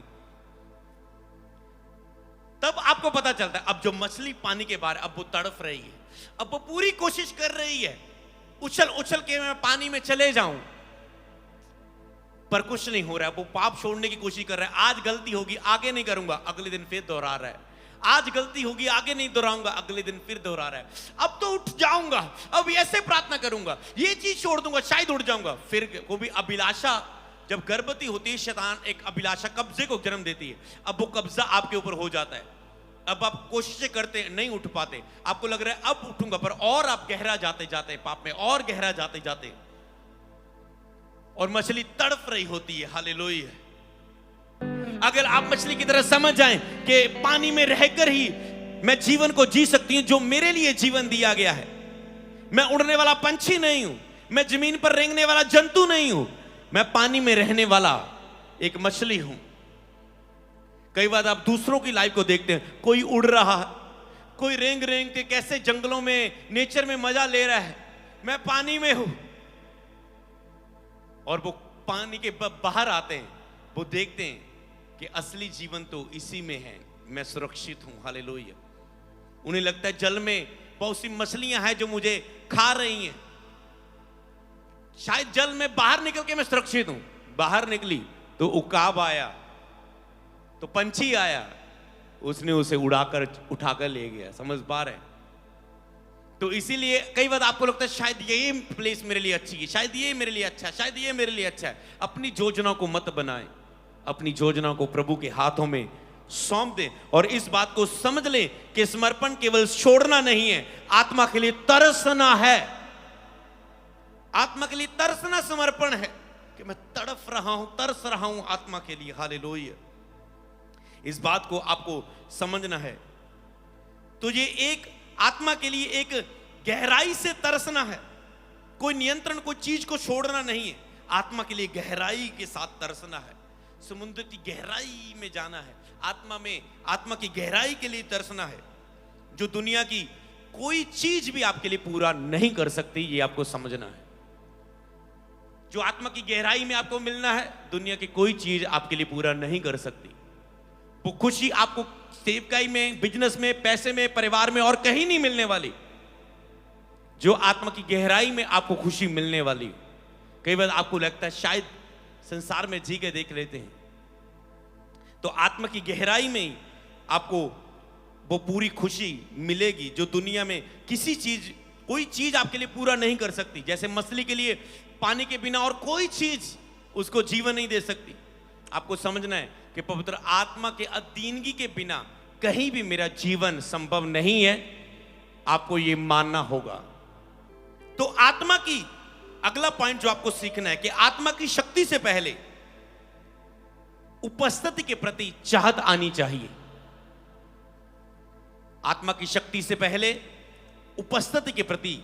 तब आपको पता चलता है। अब जो मछली पानी के बाहर, अब वो तड़प रही है, अब वो पूरी कोशिश कर रही है, उछल उछल के मैं पानी में चले जाऊं, पर कुछ नहीं हो रहा है। वो पाप छोड़ने की कोशिश कर रहा है, आज गलती होगी आगे नहीं करूंगा, अगले दिन फिर दोहरा रहा है, आज गलती होगी आगे नहीं दोहराऊंगा, अगले दिन फिर दोहरा रहा है। अब तो उठ जाऊंगा, अब ऐसे प्रार्थना करूंगा, ये चीज छोड़ दूंगा, शायद उठ जाऊंगा। फिर वो भी अभिलाषा, जब गर्भवती होती है शैतान एक अभिलाषा, कब्जे को जन्म देती है। अब वो कब्जा आपके ऊपर हो जाता है, अब आप कोशिशें करते नहीं उठ पाते, आपको लग रहा है अब उठूंगा, पर और आप गहरा जाते जाते पाप में, और गहरा जाते जाते, और मछली तड़प रही होती है। हालेलुया। अगर आप मछली की तरह समझ जाएं कि पानी में रहकर ही मैं जीवन को जी सकती हूं जो मेरे लिए जीवन दिया गया है, मैं उड़ने वाला पंछी नहीं हूं, मैं जमीन पर रेंगने वाला जंतु नहीं हूं, मैं पानी में रहने वाला एक मछली हूं। कई बार आप दूसरों की लाइफ को देखते हैं, कोई उड़ रहा है, कोई रेंग रेंग के कैसे जंगलों में नेचर में मजा ले रहा है, मैं पानी में हूं। और वो पानी के बाहर आते हैं, वो देखते हैं कि असली जीवन तो इसी में है, मैं सुरक्षित हूं। हालेलुया। उन्हें लगता है जल में बहुत सी मछलियां हैं जो मुझे खा रही हैं, शायद जल में बाहर निकल के मैं सुरक्षित हूं। बाहर निकली तो उकाब आया, तो पंछी आया, उसने उसे उठाकर ले गया। समझ पा रहे हैं? तो इसीलिए कई बार आपको लगता है शायद ये प्लेस मेरे लिए अच्छी है, शायद ये मेरे लिए अच्छा है, शायद ये मेरे लिए अच्छा है। अपनी योजना को मत बनाएं, अपनी योजना को प्रभु के हाथों में सौंप दें, और इस बात को समझ लें कि समर्पण केवल छोड़ना नहीं है, आत्मा के लिए तरसना है। आत्मा के लिए तरसना समर्पण है, कि मैं तड़प रहा हूं, तरस रहा हूं आत्मा के लिए। हालेलुया। इस बात को आपको समझना है। तो ये एक आत्मा के लिए एक गहराई से तरसना है, कोई नियंत्रण, कोई चीज को छोड़ना नहीं है। आत्मा के लिए गहराई के साथ तरसना है, समुद्र की गहराई में जाना है, आत्मा में, आत्मा की गहराई के लिए तरसना है, जो दुनिया की कोई चीज भी आपके लिए पूरा नहीं कर सकती। ये आपको समझना है। जो आत्मा की गहराई में आपको मिलना है, दुनिया की कोई चीज आपके लिए पूरा नहीं कर सकती। वो खुशी आपको सेवकाई में, बिजनेस में, पैसे में, परिवार में और कहीं नहीं मिलने वाली। जो आत्मा की गहराई में आपको खुशी मिलने वाली। कई बार आपको लगता है शायद संसार में जी के देख लेते हैं, तो आत्मा की गहराई में ही आपको वो पूरी खुशी मिलेगी जो दुनिया में किसी चीज, कोई चीज आपके लिए पूरा नहीं कर सकती। जैसे मछली के लिए पानी के बिना और कोई चीज उसको जीवन नहीं दे सकती। आपको समझना है कि पवित्र आत्मा के अधीनगी के बिना कहीं भी मेरा जीवन संभव नहीं है। आपको यह मानना होगा। तो आत्मा की अगला पॉइंट जो आपको सीखना है कि आत्मा की शक्ति से पहले उपस्थिति के प्रति चाहत आनी चाहिए। आत्मा की शक्ति से पहले उपस्थिति के प्रति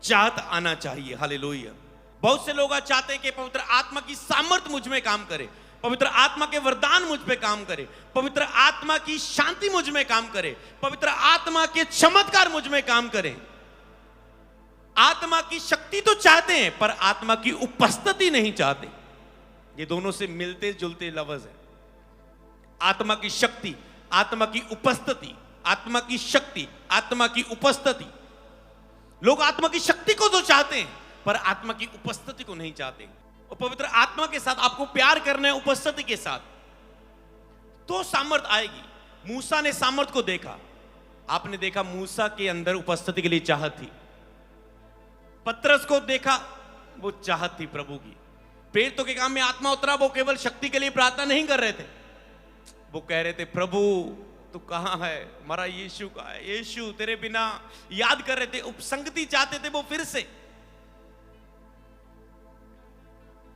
चाहत आना चाहिए। हालेलुया। बहुत से लोग चाहते हैं कि पवित्र आत्मा की सामर्थ्य मुझ में काम करे, पवित्र आत्मा के वरदान मुझ पे काम करे, पवित्र आत्मा की शांति मुझ में काम करे, पवित्र आत्मा के चमत्कार मुझ में काम करे। आत्मा की शक्ति तो चाहते हैं पर आत्मा की उपस्थिति नहीं चाहते। ये दोनों से मिलते जुलते लफ्ज है। आत्मा की शक्ति, आत्मा की उपस्थिति, आत्मा की शक्ति, आत्मा की उपस्थिति। लोग आत्मा की शक्ति को तो चाहते हैं पर आत्मा की उपस्थिति को नहीं चाहते। और पवित्र आत्मा के साथ आपको प्यार करना है, उपस्थिति के साथ, तो सामर्थ आएगी। मूसा ने सामर्थ को देखा। आपने देखा मूसा के अंदर उपस्थिति के लिए चाहत थी। पतरस को देखा, वो चाहत थी प्रभु की। प्रेरितों के काम में आत्मा उतरा, वो केवल शक्ति के लिए प्रार्थना नहीं कर रहे थे। वो कह रहे थे प्रभु तू कहां है, हमारा यीशु का है, यीशु तेरे बिना, याद कर रहे थे। उपसंगति चाहते थे वो फिर से।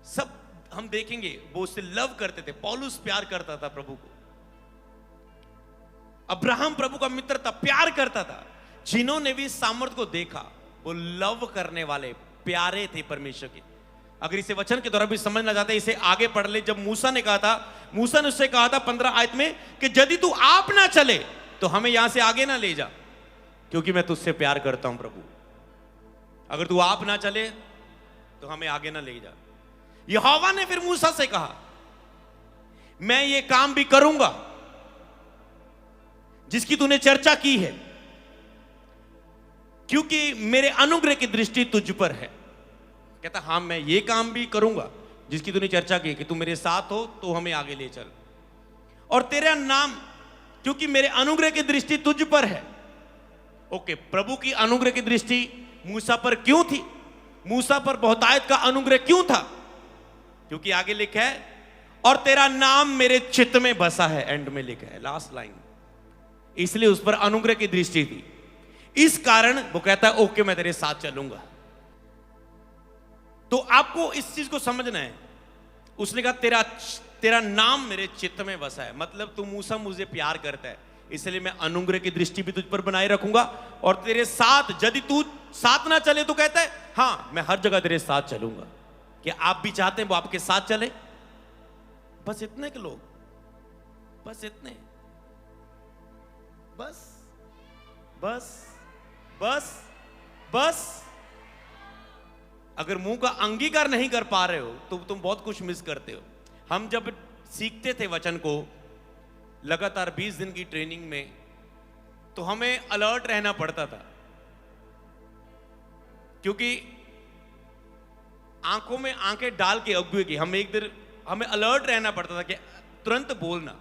सब हम देखेंगे वो उससे लव करते थे। पौलुस प्यार करता था प्रभु को। अब्राहम प्रभु का मित्र था, प्यार करता था। जिन्होंने भी सामर्थ को देखा वो लव करने वाले, प्यारे थे परमेश्वर के। अगर इसे वचन के द्वारा भी समझना चाहते हैं, इसे आगे पढ़ ले। जब मूसा ने कहा था, मूसा ने उससे कहा था 15 आयत में कि यदि तू आप ना चले तो हमें यहां से आगे ना ले जा, क्योंकि मैं तुझसे प्यार करता हूं प्रभु। अगर तू आप ना चले तो हमें आगे ना ले जा। यहोवा ने फिर मूसा से कहा मैं ये काम भी करूंगा जिसकी तूने चर्चा की है, क्योंकि मेरे अनुग्रह की दृष्टि तुझ पर है। कहता हां मैं ये काम भी करूंगा जिसकी तूने चर्चा की कि तू मेरे साथ हो तो हमें आगे ले चल। और तेरा नाम, क्योंकि मेरे अनुग्रह की दृष्टि तुझ पर है। ओके, प्रभु की अनुग्रह की दृष्टि मूसा पर क्यों थी? मूसा पर बहुतायत का अनुग्रह क्यों था? क्योंकि आगे लिखा है और तेरा नाम मेरे चित्त में बसा है। एंड में लिखा है, लास्ट लाइन। इसलिए उस पर अनुग्रह की दृष्टि थी। इस कारण वो कहता है ओके मैं तेरे साथ चलूंगा। तो आपको इस चीज को समझना है। उसने कहा तेरा नाम मेरे चित्त में बसा है, मतलब तू मूसा मुझे प्यार करता है, इसलिए मैं अनुग्रह की दृष्टि भी तुझ पर बनाए रखूंगा। और तेरे साथ, यदि तू साथ ना चले तो कहता है हां मैं हर जगह तेरे साथ चलूंगा। कि आप भी चाहते हैं वो आपके साथ चले? बस इतने के लोग, बस इतने, बस बस बस बस। अगर मुंह का अंगीकार नहीं कर पा रहे हो तो तुम बहुत कुछ मिस करते हो। हम जब सीखते थे वचन को लगातार 20 दिन की ट्रेनिंग में, तो हमें अलर्ट रहना पड़ता था, क्योंकि आंखों में आंखें डाल के अगुए की हमें अलर्ट रहना पड़ता था कि तुरंत बोलना,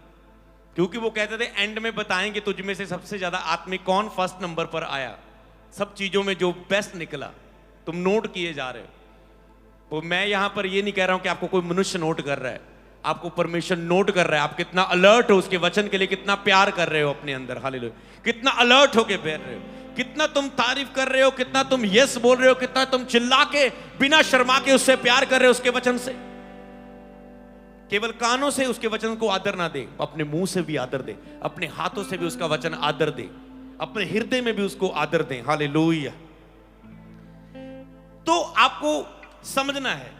क्योंकि वो कहते थे एंड में बताएंगे तुझ में से सबसे ज्यादा आत्मिक कौन फर्स्ट नंबर पर आया, सब चीजों में जो बेस्ट निकला। तुम नोट किए जा रहे हो। तो मैं यहां पर ये नहीं कह रहा हूं कि आपको कोई मनुष्य नोट कर रहा है, आपको परमेश्वर नोट कर रहा है। आप कितना अलर्ट हो उसके वचन के लिए, कितना प्यार कर रहे हो अपने अंदर, हालेलुया, कितना अलर्ट होके बैठ रहे हो, कितना तुम तारीफ कर रहे हो, कितना तुम यस बोल रहे हो, कितना तुम चिल्ला के बिना शर्मा के उससे प्यार कर रहे हो, उसके वचन से। केवल कानों से उसके वचन को आदर ना दे, अपने मुंह से भी आदर दे, अपने हाथों से भी उसका वचन आदर दे, अपने हृदय में भी उसको आदर दे। हालेलुया। तो आपको समझना है,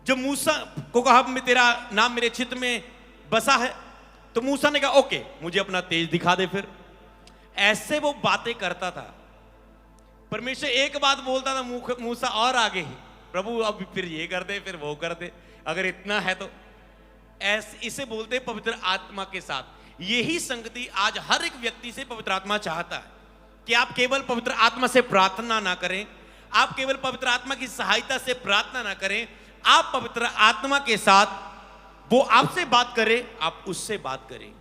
जब मूसा को कहा तेरा नाम मेरे चित्त में बसा है, तो मूसा ने कहा ओके मुझे अपना तेज दिखा दे। फिर ऐसे वो बातें करता था। परमेश्वर एक बात बोलता था, मूसा और आगे ही प्रभु अब फिर ये कर दे, फिर वो कर दे, अगर इतना है तो। ऐसे इसे बोलते हैं पवित्र आत्मा के साथ। यही संगति आज हर एक व्यक्ति से पवित्र आत्मा चाहता है कि आप केवल पवित्र आत्मा से प्रार्थना ना करें, आप केवल पवित्र आत्मा की सहायता से प्रार्थना ना करें, आप पवित्र आत्मा के साथ वो आपसे बात करे, आप उससे बात करें।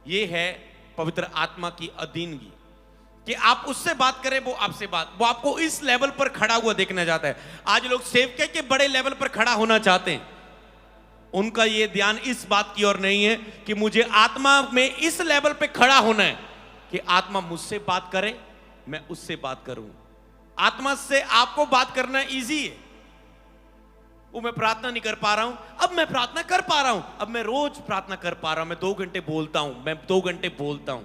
ये है पवित्र आत्मा की अधीनगी, कि आप उससे बात करें, वो आपसे वो आपको इस लेवल पर खड़ा हुआ देखना चाहता है। आज लोग सेवक के बड़े लेवल पर खड़ा होना चाहते हैं, उनका ये ध्यान इस बात की ओर नहीं है कि मुझे आत्मा में इस लेवल पे खड़ा होना है कि आत्मा मुझसे बात करे, मैं उससे बात करूं। आत्मा से आपको बात करना इजी है। वो मैं प्रार्थना नहीं कर पा रहा हूं, अब मैं प्रार्थना कर पा रहा हूं, अब मैं रोज प्रार्थना कर पा रहा हूं, मैं 2 घंटे बोलता हूं, मैं 2 घंटे बोलता हूं।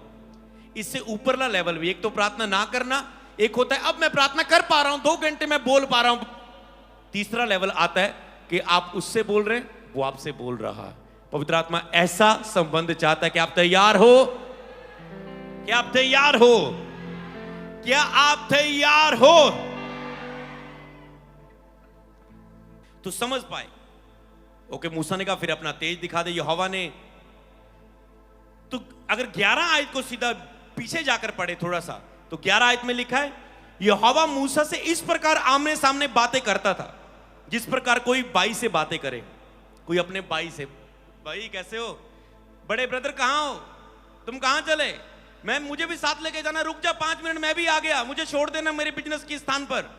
इससे ऊपरला लेवल भी, एक तो प्रार्थना ना करना, एक होता है अब मैं प्रार्थना कर पा रहा हूं, 2 घंटे मैं बोल पा रहा हूं। तीसरा लेवल आता है कि आप उससे बोल रहे हैं, वो आपसे बोल रहा है। पवित्र आत्मा ऐसा संबंध चाहता है कि आप तैयार हो, क्या आप तैयार हो, क्या आप तैयार हो? तो समझ पाए। ओके, मूसा ने कहा फिर अपना तेज दिखा दे। यहोवा ने तो अगर 11 आयत को सीधा पीछे जाकर पढ़े थोड़ा सा, तो 11 आयत में लिखा है यहोवा मूसा से इस प्रकार आमने सामने बातें करता था जिस प्रकार कोई भाई से बातें करे। कोई अपने भाई से, भाई कैसे हो, बड़े ब्रदर कहां हो, तुम कहां चले, मुझे भी साथ लेके जाना, रुक जा 5 मिनट मैं भी आ गया, मुझे छोड़ देना मेरे बिजनेस के स्थान पर।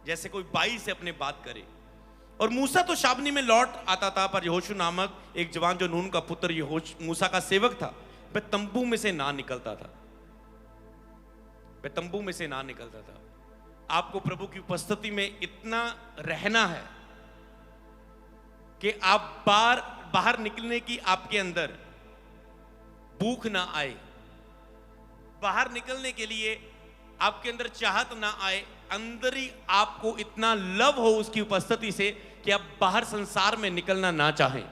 जैसे कोई भाई से अपने बात करे। और मूसा तो शाबनी में लौट आता था, पर यहोशू नामक एक जवान जो नून का पुत्र मूसा का सेवक था, वह तंबू में से ना निकलता था, वह तंबू में से ना निकलता था। आपको प्रभु की उपस्थिति में इतना रहना है कि आप बाहर निकलने की आपके अंदर भूख ना आए, बाहर निकलने के लिए आपके अंदर चाहत ना आए, अंदर ही आपको इतना लव हो उसकी उपस्थिति से कि आप बाहर संसार में निकलना ना चाहें।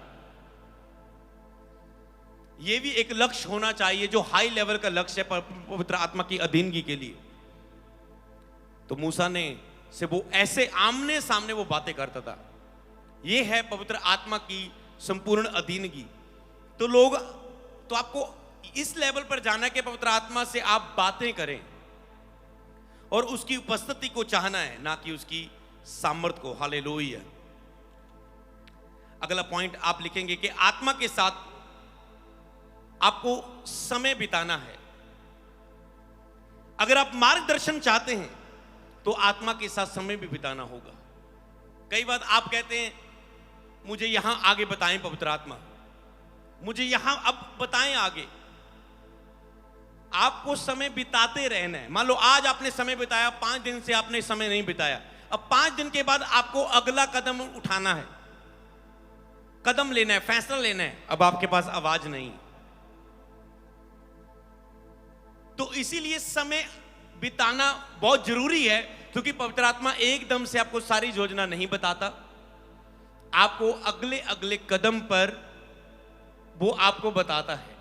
यह भी एक लक्ष्य होना चाहिए जो हाई लेवल का लक्ष्य है पवित्र आत्मा की अधीनगी के लिए। तो मूसा ने से वो ऐसे आमने सामने वो बातें करता था। यह है पवित्र आत्मा की संपूर्ण अधीनगी। तो आपको इस लेवल पर जाना कि पवित्र आत्मा से आप बातें करें और उसकी उपस्थिति को चाहना है, ना कि उसकी सामर्थ्य को। हालेलुया। अगला पॉइंट आप लिखेंगे कि आत्मा के साथ आपको समय बिताना है। अगर आप मार्गदर्शन चाहते हैं तो आत्मा के साथ समय भी बिताना होगा। कई बार आप कहते हैं मुझे यहां आगे बताएं पवित्र आत्मा, मुझे यहां अब बताएं आगे। आपको समय बिताते रहना है। मान लो आज आपने समय बिताया, 5 दिन से आपने समय नहीं बिताया, अब 5 दिन के बाद आपको अगला कदम उठाना है, कदम लेना है, फैसला लेना है। अब आपके पास आवाज नहीं, तो इसीलिए समय बिताना बहुत जरूरी है, क्योंकि पवित्र आत्मा एकदम से आपको सारी योजना नहीं बताता। आपको अगले अगले कदम पर वो आपको बताता है।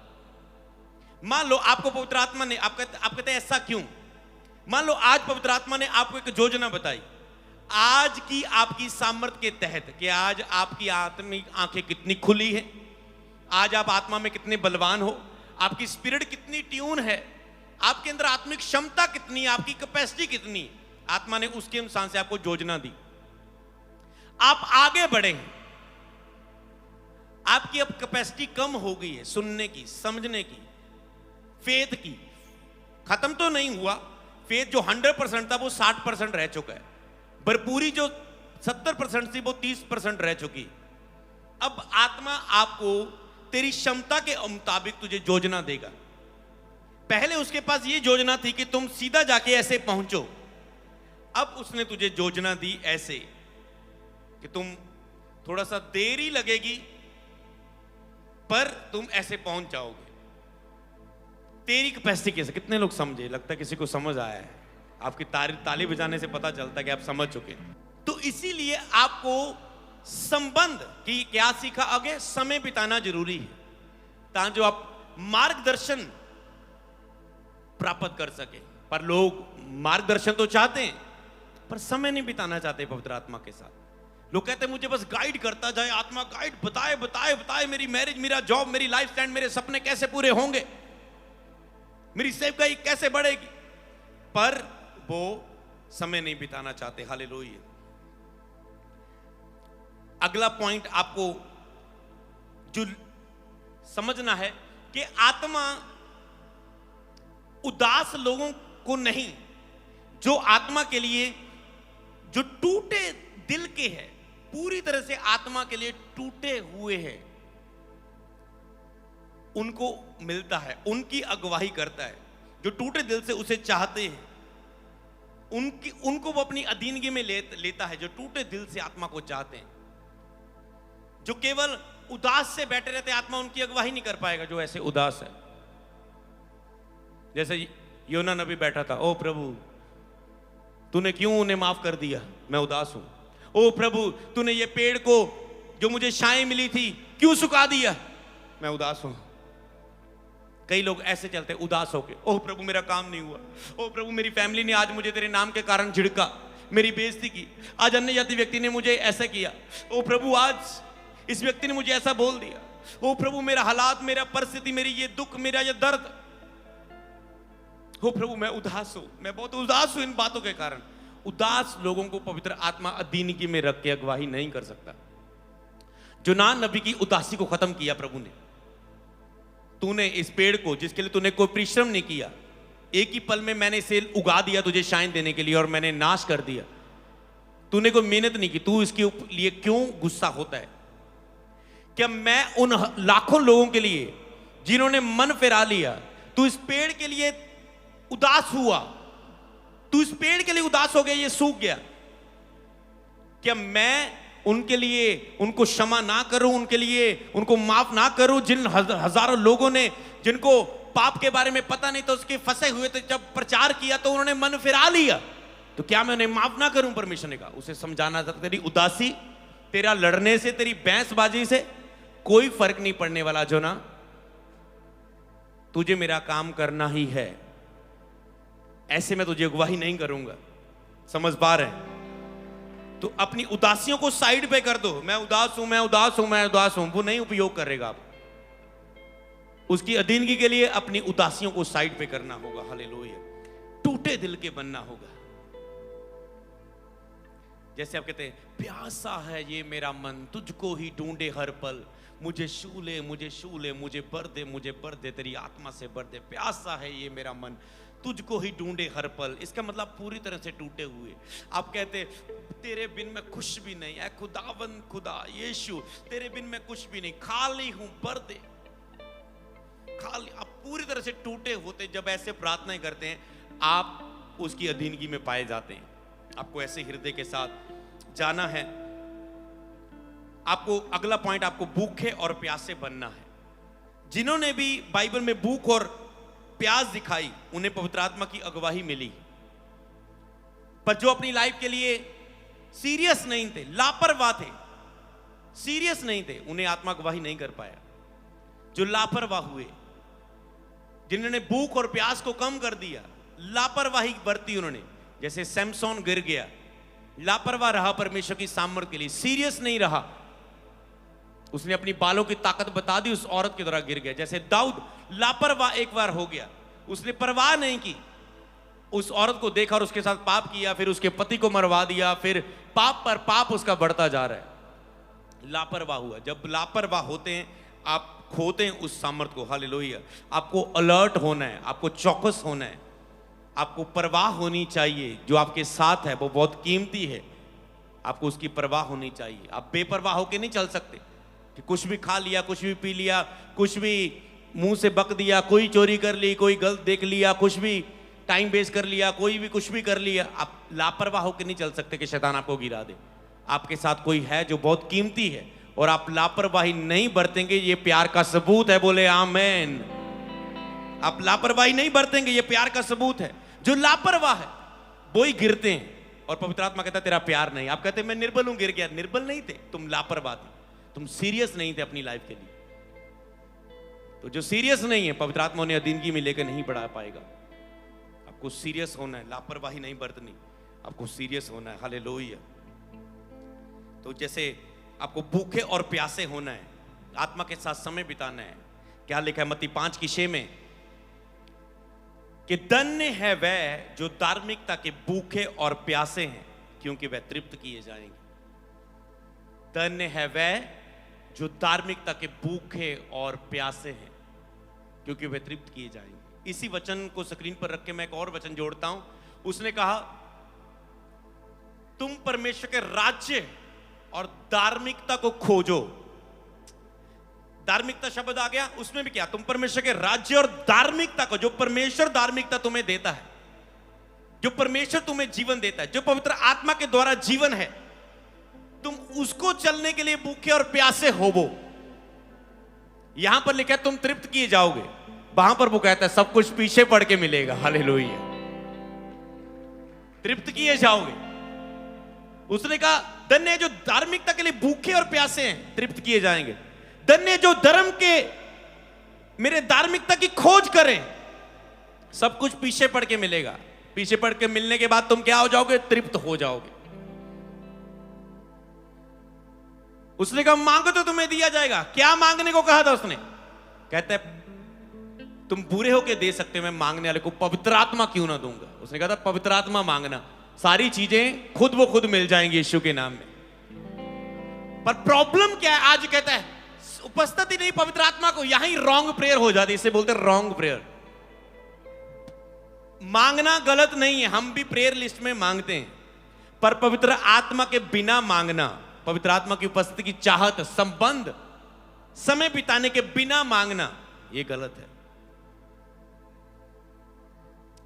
मान लो आपको पवित्र आत्मा ने आप कहते हैं ऐसा क्यों? मान लो आज पवित्र आत्मा ने आपको एक योजना बताई, आज की आपकी सामर्थ्य के तहत, कि आज आपकी आत्मिक आंखें कितनी खुली है, आज आप आत्मा में कितने बलवान हो, आपकी स्पिरिट कितनी ट्यून है, आपके अंदर आत्मिक क्षमता कितनी है, आपकी कैपेसिटी कितनी। आत्मा ने उसके अनुसार से आपको योजना दी, आप आगे बढ़े। आपकी अब कैपेसिटी कम हो गई है सुनने की, समझने की, फेथ की। खत्म तो नहीं हुआ, फेथ जो 100% था वो 60% रह चुका है, भरपूरी जो 70% थी वो 30% रह चुकी। अब आत्मा आपको तेरी क्षमता के मुताबिक तुझे योजना देगा। पहले उसके पास ये योजना थी कि तुम सीधा जाके ऐसे पहुंचो, अब उसने तुझे योजना दी ऐसे कि तुम थोड़ा सा देरी लगेगी पर तुम ऐसे पहुंच जाओगे। तेरी कैपेसिटी कैसे, कितने लोग समझे? लगता है किसी को समझ आया है। आपकी ताली बजाने से पता चलता है कि आप समझ चुके हैं। तो इसीलिए आपको संबंध की क्या सीखा आगे, समय बिताना जरूरी है, ताकि जो आप मार्गदर्शन प्राप्त कर सके। पर लोग मार्गदर्शन तो चाहते हैं पर समय नहीं बिताना चाहते पवित्र आत्मा के साथ। लोग कहते हैं मुझे बस गाइड करता जाए, आत्मा गाइड बताए बताए बताए, मेरी मैरिज, मेरा जॉब, मेरी लाइफ स्टैंड, मेरे सपने कैसे पूरे होंगे, मेरी सेवकाई कैसे बढ़ेगी, पर वो समय नहीं बिताना चाहते। हालेलुया। अगला पॉइंट आपको जो समझना है कि आत्मा उदास लोगों को नहीं, जो आत्मा के लिए, जो टूटे दिल के हैं, पूरी तरह से आत्मा के लिए टूटे हुए हैं, उनको मिलता है, उनकी अगुवाई करता है। जो टूटे दिल से उसे चाहते हैं, उनको वो अपनी अधीनगी में लेता है, जो टूटे दिल से आत्मा को चाहते हैं। जो केवल उदास से बैठे रहते, आत्मा उनकी अगुवाई नहीं कर पाएगा। जो ऐसे उदास है, जैसे योना नबी बैठा था, ओ प्रभु तूने क्यों उन्हें माफ कर दिया, मैं उदास हूं। ओ प्रभु तूने ये पेड़ को जो मुझे छाएं मिली थी क्यों सुखा दिया, मैं उदास हूं। कई लोग ऐसे चलते उदास होके, ओ प्रभु मेरा काम नहीं हुआ, ओ प्रभु मेरी फैमिली ने आज मुझे तेरे नाम के कारण झिड़का, मेरी बेइज्जती की, आज अन्य जाति व्यक्ति ने मुझे ऐसा किया, ओ प्रभु आज इस व्यक्ति ने मुझे ऐसा बोल दिया, ओ प्रभु मेरा हालात, मेरा परिस्थिति, मेरी ये दुख, मेरा ये दर्द, ओ प्रभु मैं उदास हूं, मैं बहुत उदास हूं इन बातों के कारण। उदास लोगों को पवित्र आत्मा अधीनगी में रख के अगुवाही नहीं कर सकता। यूनान नबी की उदासी को खत्म किया प्रभु ने। तूने इस पेड़ को, जिसके लिए तूने कोई परिश्रम नहीं किया, एक ही पल में मैंने इसे उगा दिया तुझे शाइन देने के लिए, और मैंने नाश कर दिया। तूने कोई मेहनत नहीं की, तू इसके लिए क्यों गुस्सा होता है? क्या मैं उन लाखों लोगों के लिए जिन्होंने मन फिरा लिया, तू इस पेड़ के लिए उदास हुआ, तू इस पेड़ के लिए उदास हो गया, ये सूख गया, क्या मैं उनके लिए उनको क्षमा ना करूं, उनके लिए उनको माफ ना करूं? जिन हजारों लोगों ने, जिनको पाप के बारे में पता नहीं था, उसके फंसे हुए थे, जब प्रचार किया तो उन्होंने मन फिरा लिया, तो क्या मैं उन्हें माफ ना करूं? परमेश्वर ने कहा उसे समझाना था, तेरी उदासी, तेरा लड़ने से, तेरी बहसबाजी से कोई फर्क नहीं पड़ने वाला। जो ना तुझे मेरा काम करना ही है, ऐसे मैं तुझे अगुवाही नहीं करूंगा। समझ पा रहे हैं? तो अपनी उदासियों को साइड पे कर दो। मैं उदास हूं, मैं उदास हूं, मैं उदास हूं, वो नहीं उपयोग करेगा। आप उसकी अधीनगी के लिए अपनी उदासियों को साइड पे करना होगा। हालेलुया। टूटे दिल के बनना होगा। जैसे आप कहते हैं, प्यासा है ये मेरा मन, तुझको ही ढूंढे हर पल, मुझे छू ले, मुझे छू ले, मुझे भर दे, मुझे भर दे, तेरी आत्मा से भर दे। प्यासा है ये मेरा मन, तुझको ही ढूंढे हर पल। इसका मतलब पूरी तरह से टूटे हुए। आप कहते तेरे बिन मैं कुछ भी नहीं है, खुदावन खुदा यीशु, तेरे बिन मैं कुछ भी नहीं, खाली हूं, भर दे, खाली। आप पूरी तरह से टूटे होते जब ऐसे प्रार्थनाएं करते हैं, आप उसकी अधीनगी में पाए जाते हैं। आपको ऐसे हृदय के साथ जाना है। आपको अगला पॉइंट, आपको भूखे और प्यासे बनना है। जिन्होंने भी बाइबल में भूख और प्यास दिखाई, उन्हें पवित्र आत्मा की अगुवाई मिली। पर जो अपनी लाइफ के लिए सीरियस नहीं थे, लापरवाह थे, सीरियस नहीं थे, उन्हें आत्मा अगुवाई नहीं कर पाया। जो लापरवाह हुए, जिन्होंने भूख और प्यास को कम कर दिया, लापरवाही बरती उन्होंने, जैसे सैमसोन गिर गया, लापरवाह रहा परमेश्वर की सामर्थ के लिए, सीरियस नहीं रहा, उसने अपनी बालों की ताकत बता दी, उस औरत की तरह गिर गया। जैसे दाऊद लापरवाह एक बार हो गया, उसने परवाह नहीं की, उस औरत को देखा और उसके साथ पाप किया, फिर उसके पति को मरवा दिया, फिर पाप पर पाप उसका बढ़ता जा रहा है। लापरवाह हुआ। जब लापरवाह होते हैं, आप खोते हैं उस सामर्थ को। हालेलुया। आपको अलर्ट होना है, आपको चौकस होना है, आपको परवाह होनी चाहिए। जो आपके साथ है वो बहुत कीमती है, आपको उसकी परवाह होनी चाहिए। आप बेपरवाह होकर नहीं चल सकते कि कुछ भी खा लिया, कुछ भी पी लिया, कुछ भी मुंह से बक दिया, कोई चोरी कर ली, कोई गलत देख लिया, कुछ भी टाइम वेस्ट कर लिया, कोई भी कुछ भी कर लिया। आप लापरवाह होकर नहीं चल सकते कि शैतान आपको गिरा दे। आपके साथ कोई है जो बहुत कीमती है और आप लापरवाही नहीं बरतेंगे, ये प्यार का सबूत है। बोले आमीन। आप लापरवाही नहीं बरतेंगे, ये प्यार का सबूत है। जो लापरवाह है वो ही गिरते हैं, और पवित्र आत्मा कहता है तेरा प्यार नहीं। आप कहते हैं मैं निर्बल हूं, गिर गया। निर्बल नहीं थे, तुम लापरवाह थे, तुम सीरियस नहीं थे अपनी लाइफ के लिए। तो जो सीरियस नहीं है, पवित्र आत्मा उन्हें अधीनगी में लेकर नहीं बढ़ा पाएगा। आपको सीरियस होना है, लापरवाही नहीं बरतनी। आपको सीरियस होना है। हालेलुया। तो जैसे आपको भूखे और प्यासे होना है, आत्मा के साथ समय बिताना है। क्या लिखा है मत्ती 5:6 में कि धन्य है वह जो धार्मिकता के भूखे और प्यासे हैं, क्योंकि वह तृप्त किए जाएंगे। धन्य है वह जो धार्मिकता के भूखे और प्यासे हैं, क्योंकि वे तृप्त किए जाएंगे। इसी वचन को स्क्रीन पर रख के मैं एक और वचन जोड़ता हूं। उसने कहा तुम परमेश्वर के राज्य और धार्मिकता को खोजो। धार्मिकता शब्द आ गया, उसमें भी क्या, तुम परमेश्वर के राज्य और धार्मिकता को, जो परमेश्वर धार्मिकता तुम्हें देता है, जो परमेश्वर तुम्हें जीवन देता है, जो पवित्र आत्मा के द्वारा जीवन है, तुम उसको चलने के लिए भूखे और प्यासे होवो। यहां पर लिखा है तुम तृप्त किए जाओगे, वहां पर वो कहता है सब कुछ पीछे पड़ के मिलेगा। हालेलुया। तृप्त किए जाओगे। उसने कहा धन्य जो धार्मिकता के लिए भूखे और प्यासे हैं, तृप्त किए जाएंगे। धन्य जो धर्म के, मेरे धार्मिकता की खोज करें, सब कुछ पीछे पड़ के मिलेगा। पीछे पड़ के मिलने के बाद तुम क्या हो जाओगे, तृप्त हो जाओगे। उसने कहा मांगो तो तुम्हें दिया जाएगा। क्या मांगने को कहा था उसने? कहता है तुम बुरे होके दे सकते हो, मैं मांगने वाले को पवित्र आत्मा क्यों ना दूंगा। उसने कहा था पवित्र आत्मा मांगना, सारी चीजें खुद व खुद मिल जाएंगी यीशु के नाम में। पर प्रॉब्लम क्या है, आज कहता है उपस्थिति नहीं पवित्र आत्मा को, यहां ही रॉन्ग प्रेयर हो जाती है। इसे बोलते हैं रॉन्ग प्रेयर। मांगना गलत नहीं है, हम भी प्रेयर लिस्ट में मांगते हैं, पर पवित्र आत्मा के बिना मांगना, पवित्र आत्मा की उपस्थिति की चाहत, संबंध, समय बिताने के बिना मांगना, यह गलत है।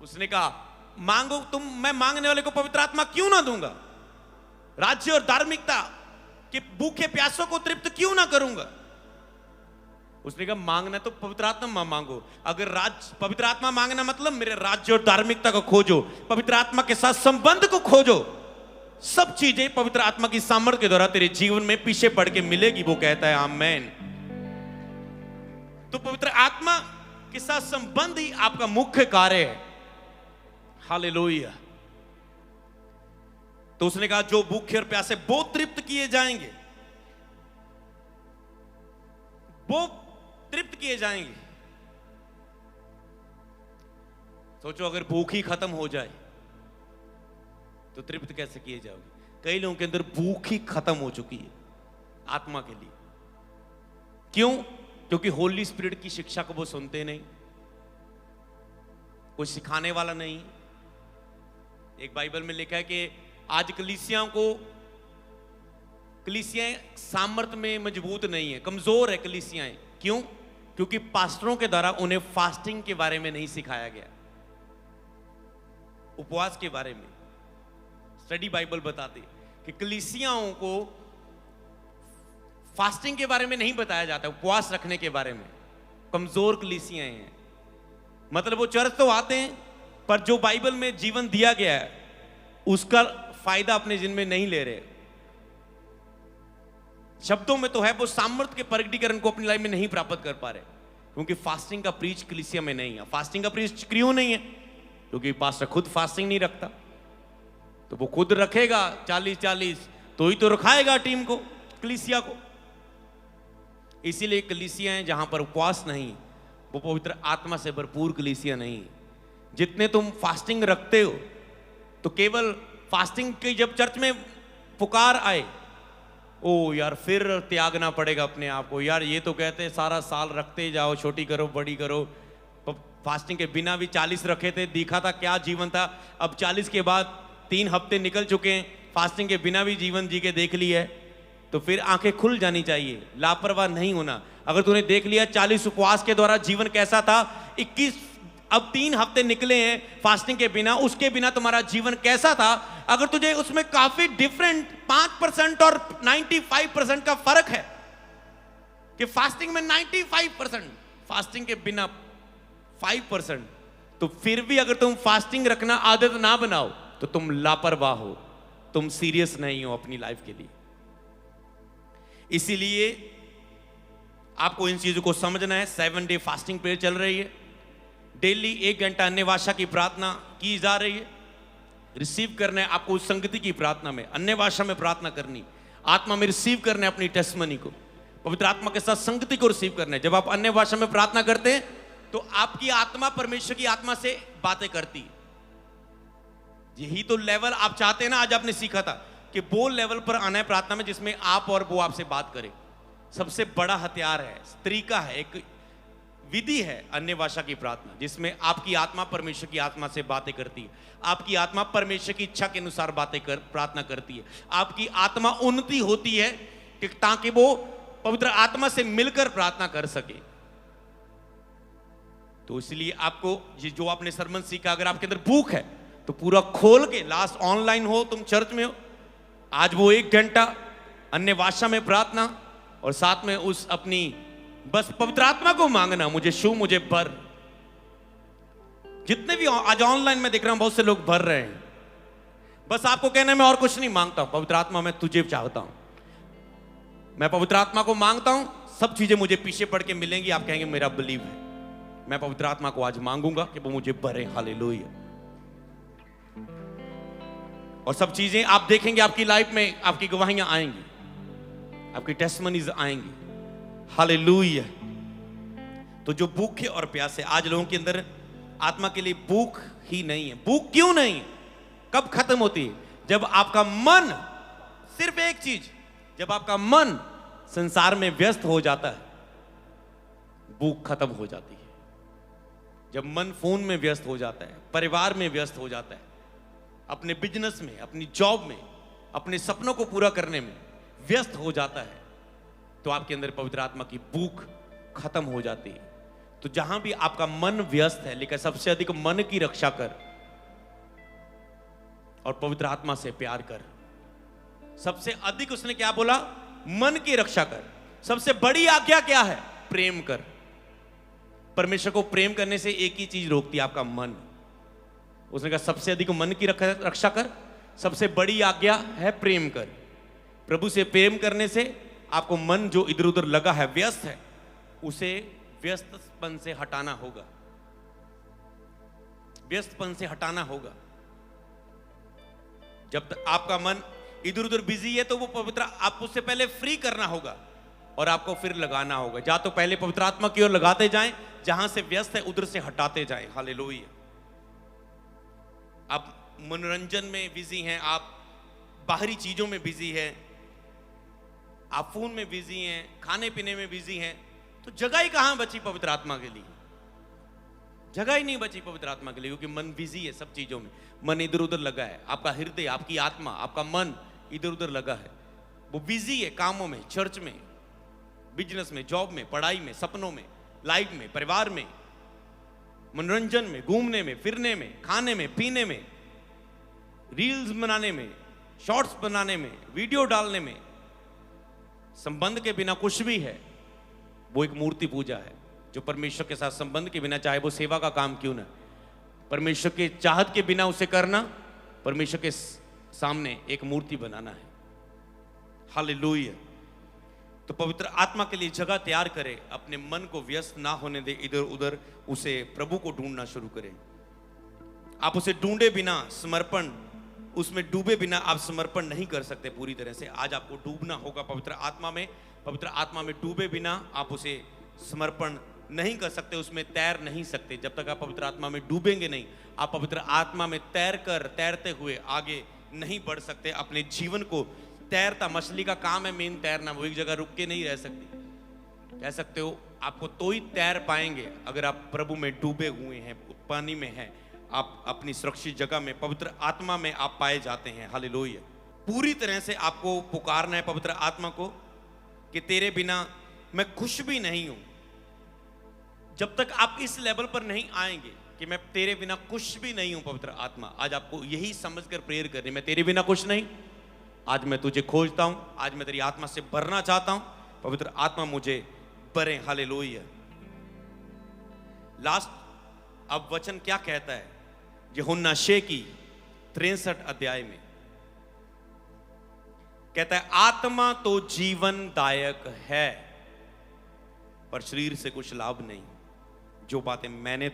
उसने कहा मांगो तुम, मैं मांगने वाले को पवित्र आत्मा क्यों ना दूंगा, राज्य और धार्मिकता के भूखे प्यासों को तृप्त क्यों ना करूंगा। उसने कहा मांगना तो पवित्र आत्मा मांगो। अगर पवित्र आत्मा मांगना मतलब मेरे राज्य और धार्मिकता को खोजो, पवित्र आत्मा के साथ संबंध को खोजो, सब चीजें पवित्र आत्मा की सामर्थ्य के द्वारा तेरे जीवन में पीछे पड़ के मिलेगी। वो कहता है आमेन। तो पवित्र आत्मा के साथ संबंध ही आपका मुख्य कार्य है। हालेलुया। तो उसने कहा जो भूखे और प्यासे वो तृप्त किए जाएंगे, वो तृप्त किए जाएंगे। सोचो अगर भूख ही खत्म हो जाए तो तृप्त कैसे किए जाओगे। कई लोगों के अंदर भूख ही खत्म हो चुकी है आत्मा के लिए। क्यों? क्योंकि होली स्पिरिट की शिक्षा को वो सुनते नहीं, कोई सिखाने वाला नहीं। एक बाइबल में लिखा है कि आज कलीसियाएं सामर्थ्य में मजबूत नहीं है, कमजोर है कलीसियाएं। क्यों? क्योंकि पास्टरों के द्वारा उन्हें फास्टिंग के बारे में नहीं सिखाया गया, उपवास के बारे में। स्टडी बाइबल बताती कि कलीसियाओं को फास्टिंग के बारे में नहीं बताया जाता, उपवास रखने के बारे में। कमजोर कलीसियाएं हैं, मतलब वो चर्च तो आते हैं पर जो बाइबल में जीवन दिया गया है उसका फायदा अपने जिनमें नहीं ले रहे। शब्दों में तो है, वो सामर्थ्य के प्रकटीकरण को अपनी लाइफ में नहीं प्राप्त कर पा रहे, क्योंकि फास्टिंग का प्रीच कलीसिया में नहीं है। फास्टिंग का प्रीच क्यों नहीं है? क्योंकि पास्टर खुद फास्टिंग नहीं रखता, तो वो खुद रखेगा 40-40 तो ही तो रखाएगा टीम को, कलीसिया को। इसीलिए कलीसियाएं जहां पर उपवास नहीं, वो पवित्र आत्मा से भरपूर कलीसिया नहीं। जितने तुम फास्टिंग रखते हो तो केवल फास्टिंग की जब चर्च में पुकार आए, ओ यार फिर त्यागना पड़ेगा अपने आप को, यार ये तो कहते हैं सारा साल रखते जाओ, छोटी करो बड़ी करो। फास्टिंग के बिना भी 40 रखे थे, दिखा था क्या जीवन था। अब 40 के बाद 3 हफ्ते निकल चुके हैं, फास्टिंग के बिना भी जीवन जी के देख लिया है, तो फिर आंखें खुल जानी चाहिए, लापरवाह नहीं होना। अगर तूने देख लिया 40 उपवास के द्वारा जीवन कैसा था, 21 अब 3 हफ्ते निकले हैं फास्टिंग के बिना, उसके बिना तुम्हारा जीवन कैसा था, अगर तुझे उसमें काफी डिफरेंट 5% और 95% का फर्क है कि फास्टिंग में 95%, फास्टिंग के बिना 5%, तो फिर भी अगर तुम फास्टिंग रखना आदत ना बनाओ तो तुम लापरवाह हो, तुम सीरियस नहीं हो अपनी लाइफ के लिए। इसीलिए आपको इन चीजों को समझना है। 7 डे फास्टिंग प्रेयर चल रही है, डेली 1 घंटा अन्य भाषा की प्रार्थना की जा रही है। रिसीव करना है आपको उस संगति की प्रार्थना में, अन्य भाषा में प्रार्थना करनी, आत्मा में रिसीव करना है अपनी टेस्टमनी को, पवित्र आत्मा के साथ संगति को रिसीव करना है। जब आप अन्य भाषा में प्रार्थना करते हैं तो आपकी आत्मा परमेश्वर की आत्मा से बातें करती है। यही तो लेवल आप चाहते हैं ना। आज आपने सीखा था कि वो लेवल पर आना है प्रार्थना में जिसमें आप और वो आपसे बात करें। सबसे बड़ा हथियार है, तरीका है, एक विधि है अन्य भाषा की प्रार्थना, जिसमें आपकी आत्मा परमेश्वर की आत्मा से बातें करती है। आपकी आत्मा परमेश्वर की इच्छा के अनुसार प्रार्थना करती है। आपकी आत्मा उन्नति होती है कि ताकि वो पवित्र आत्मा से मिलकर प्रार्थना कर सके। तो इसलिए आपको ये जो आपने सरमन सीखा, अगर आपके अंदर भूख है तो पूरा खोल के, लास्ट ऑनलाइन हो तुम चर्च में हो, आज वो 1 घंटा अन्य भाषा में प्रार्थना और साथ में उस अपनी बस पवित्र आत्मा को मांगना, मुझे छू, मुझे भर। जितने भी आज ऑनलाइन में देख रहा हूं बहुत से लोग भर रहे हैं, बस आपको कहना है मैं और कुछ नहीं मांगता हूं, पवित्र आत्मा मैं तुझे चाहता हूं, मैं पवित्र आत्मा को मांगता हूं, सब चीजें मुझे पीछे पड़ के मिलेंगी। आप कहेंगे मेरा बिलीव है। मैं पवित्र आत्मा को आज मांगूंगा कि वो मुझे भरे। हालेलुया। और सब चीजें आप देखेंगे आपकी लाइफ में, आपकी गवाहियां आएंगी, आपकी टेस्टमनीज आएंगी। हालेलुया। तो जो भूखे और प्यासे, आज लोगों के अंदर आत्मा के लिए भूख ही नहीं है। भूख क्यों नहीं है? कब खत्म होती है? जब आपका मन, सिर्फ एक चीज, जब आपका मन संसार में व्यस्त हो जाता है, भूख खत्म हो जाती है। जब मन फोन में व्यस्त हो जाता है, परिवार में व्यस्त हो जाता है, अपने बिजनेस में, अपनी जॉब में, अपने सपनों को पूरा करने में व्यस्त हो जाता है, तो आपके अंदर पवित्र आत्मा की भूख खत्म हो जाती है। तो जहां भी आपका मन व्यस्त है, लेकिन सबसे अधिक मन की रक्षा कर और पवित्र आत्मा से प्यार कर। सबसे अधिक उसने क्या बोला? मन की रक्षा कर। सबसे बड़ी आज्ञा क्या है? प्रेम कर। परमेश्वर को प्रेम करने से एक ही चीज रोकती है, आपका मन। उसने कहा सबसे अधिक मन की रक्षा कर, सबसे बड़ी आज्ञा है प्रेम कर। प्रभु से प्रेम करने से आपको मन जो इधर उधर लगा है, व्यस्त है, उसे व्यस्तपन से हटाना होगा। व्यस्तपन से हटाना होगा। जब तक आपका मन इधर उधर बिजी है तो वो पवित्र, आप उससे पहले फ्री करना होगा और आपको फिर लगाना होगा। जा तो पहले पवित्र आत्मा की ओर लगाते जाएं, जहां से व्यस्त है उधर से हटाते जाएं। हालेलुया। आप मनोरंजन में बिजी हैं, आप बाहरी चीजों में बिजी हैं, आप फोन में बिजी हैं, खाने पीने में बिजी हैं, तो जगह ही कहां बची पवित्र आत्मा के लिए? जगह ही नहीं बची पवित्र आत्मा के लिए, क्योंकि मन बिजी है सब चीजों में। मन इधर उधर लगा है, आपका हृदय, आपकी आत्मा, आपका मन इधर उधर लगा है, वो बिजी है कामों में, चर्च में, बिजनेस में, जॉब में, पढ़ाई में, सपनों में, लाइफ में, परिवार में, मनोरंजन में, घूमने में, फिरने में, खाने में, पीने में, रील्स बनाने में, शॉर्ट्स बनाने में, वीडियो डालने में। संबंध के बिना कुछ भी है वो एक मूर्ति पूजा है। जो परमेश्वर के साथ संबंध के बिना, चाहे वो सेवा का काम क्यों ना, परमेश्वर के चाहत के बिना उसे करना, परमेश्वर के सामने एक मूर्ति बनाना है। हालेलुया। तो पवित्र आत्मा के लिए जगह तैयार करें, अपने मन को व्यस्त ना होने दे इधर उधर, उसे प्रभु को ढूंढना शुरू करें। आप उसे ढूंढे बिना समर्पण, उसमें डूबे बिना आप समर्पण नहीं कर सकते पूरी तरह से। आज आपको डूबना होगा पवित्र आत्मा में। पवित्र आत्मा में डूबे बिना आप उसे समर्पण नहीं कर सकते, उसमें तैर नहीं सकते। जब तक आप पवित्र आत्मा में डूबेंगे नहीं, आप पवित्र आत्मा में तैरते हुए आगे नहीं बढ़ सकते। अपने जीवन को तैरता, मछली का काम है मेन तैरना, वो एक जगह रुक के नहीं रह सकती। कह सकते हो आपको तो ही तैर पाएंगे अगर आप प्रभु में डूबे हुए हैं, पानी में हैं, आप अपनी सुरक्षित जगह में, पवित्र आत्मा में आप पाए जाते हैं। हालेलुया। पूरी तरह से आपको पुकारना है पवित्र आत्मा को कि तेरे बिना मैं कुछ भी नहीं हूं। जब तक आप इस लेवल पर नहीं आएंगे कि मैं तेरे बिना कुछ भी नहीं हूं पवित्र आत्मा, आज आपको यही समझकर प्रेयर करनी, मैं तेरे बिना कुछ नहीं, आज मैं तुझे खोजता हूं, आज मैं तेरी आत्मा से भरना चाहता हूं, पवित्र आत्मा मुझे भरे। हालेलुया। लास्ट अब वचन क्या कहता है यूहन्ना 6 की 63 अध्याय में? कहता है आत्मा तो जीवनदायक है पर शरीर से कुछ लाभ नहीं। जो बातें मैंने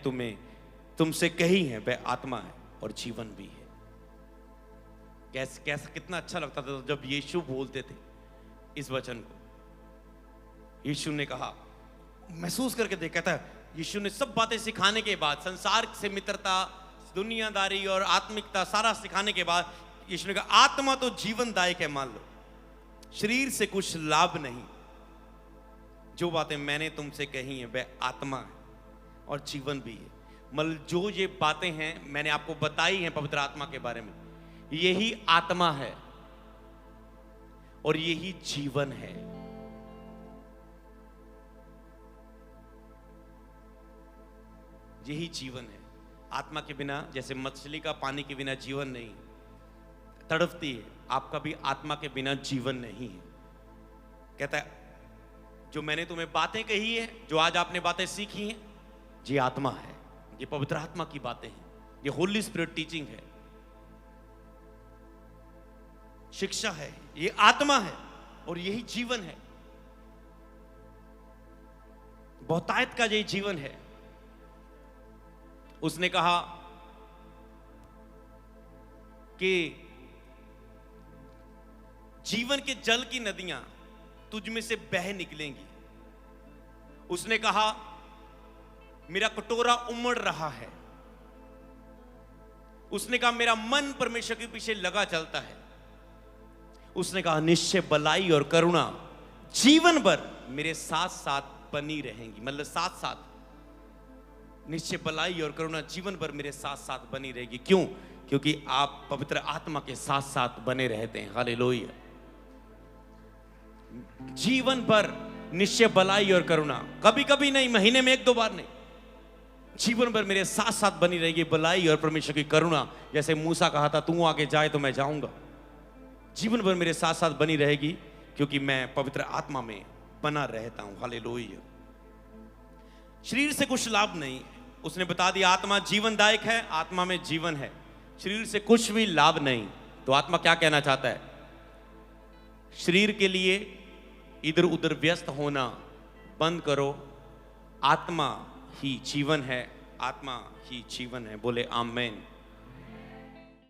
तुमसे कही हैं वह आत्मा है और जीवन भी है। कैसे कैसा कितना अच्छा लगता था जब यीशु बोलते थे इस वचन को। यीशु ने कहा, महसूस करके देखा था, यीशु ने सब बातें सिखाने के बाद, संसार से मित्रता, दुनियादारी और आत्मिकता सारा सिखाने के बाद यीशु ने कहा आत्मा तो जीवनदायक है, मान लो शरीर से कुछ लाभ नहीं। जो बातें मैंने तुमसे कही हैं वह आत्मा है और जीवन भी है। मतलब जो ये बातें हैं मैंने आपको बताई हैं पवित्र आत्मा के बारे में, यही आत्मा है और यही जीवन है। यही जीवन है। आत्मा के बिना, जैसे मछली का पानी के बिना जीवन नहीं, तड़पती है, आपका भी आत्मा के बिना जीवन नहीं है। कहता है जो मैंने तुम्हें बातें कही है, जो आज आपने बातें सीखी हैं, ये आत्मा है, ये पवित्र आत्मा की बातें हैं, ये होली स्पिरिट टीचिंग है, शिक्षा है, ये आत्मा है और यही जीवन है। बहुतायत का यही जीवन है। उसने कहा कि जीवन के जल की नदियां तुझ में से बह निकलेंगी। उसने कहा मेरा कटोरा उमड़ रहा है। उसने कहा मेरा मन परमेश्वर के पीछे लगा चलता है। उसने कहा निश्चय भलाई और करुणा जीवन भर मेरे साथ साथ बनी रहेंगी। मतलब साथ साथ, निश्चय भलाई और करुणा जीवन भर मेरे साथ साथ बनी रहेगी। क्यों? क्योंकि आप पवित्र आत्मा के साथ साथ बने रहते हैं। हालेलुया। जीवन भर निश्चय भलाई और करुणा, कभी कभी नहीं, महीने में 1-2 बार नहीं, जीवन भर मेरे साथ साथ बनी रहेगी भलाई और परमेश्वर की करुणा। जैसे मूसा कहा था तू आगे जाए तो मैं जाऊंगा, जीवन भर मेरे साथ साथ बनी रहेगी क्योंकि मैं पवित्र आत्मा में बना रहता हूं। हालेलुया। शरीर से कुछ लाभ नहीं, उसने बता दिया आत्मा जीवनदायक है, आत्मा में जीवन है। शरीर से कुछ भी लाभ नहीं। तो आत्मा क्या कहना चाहता है? शरीर के लिए इधर उधर व्यस्त होना बंद करो। आत्मा ही जीवन है, आत्मा ही जीवन है। बोले आमेन।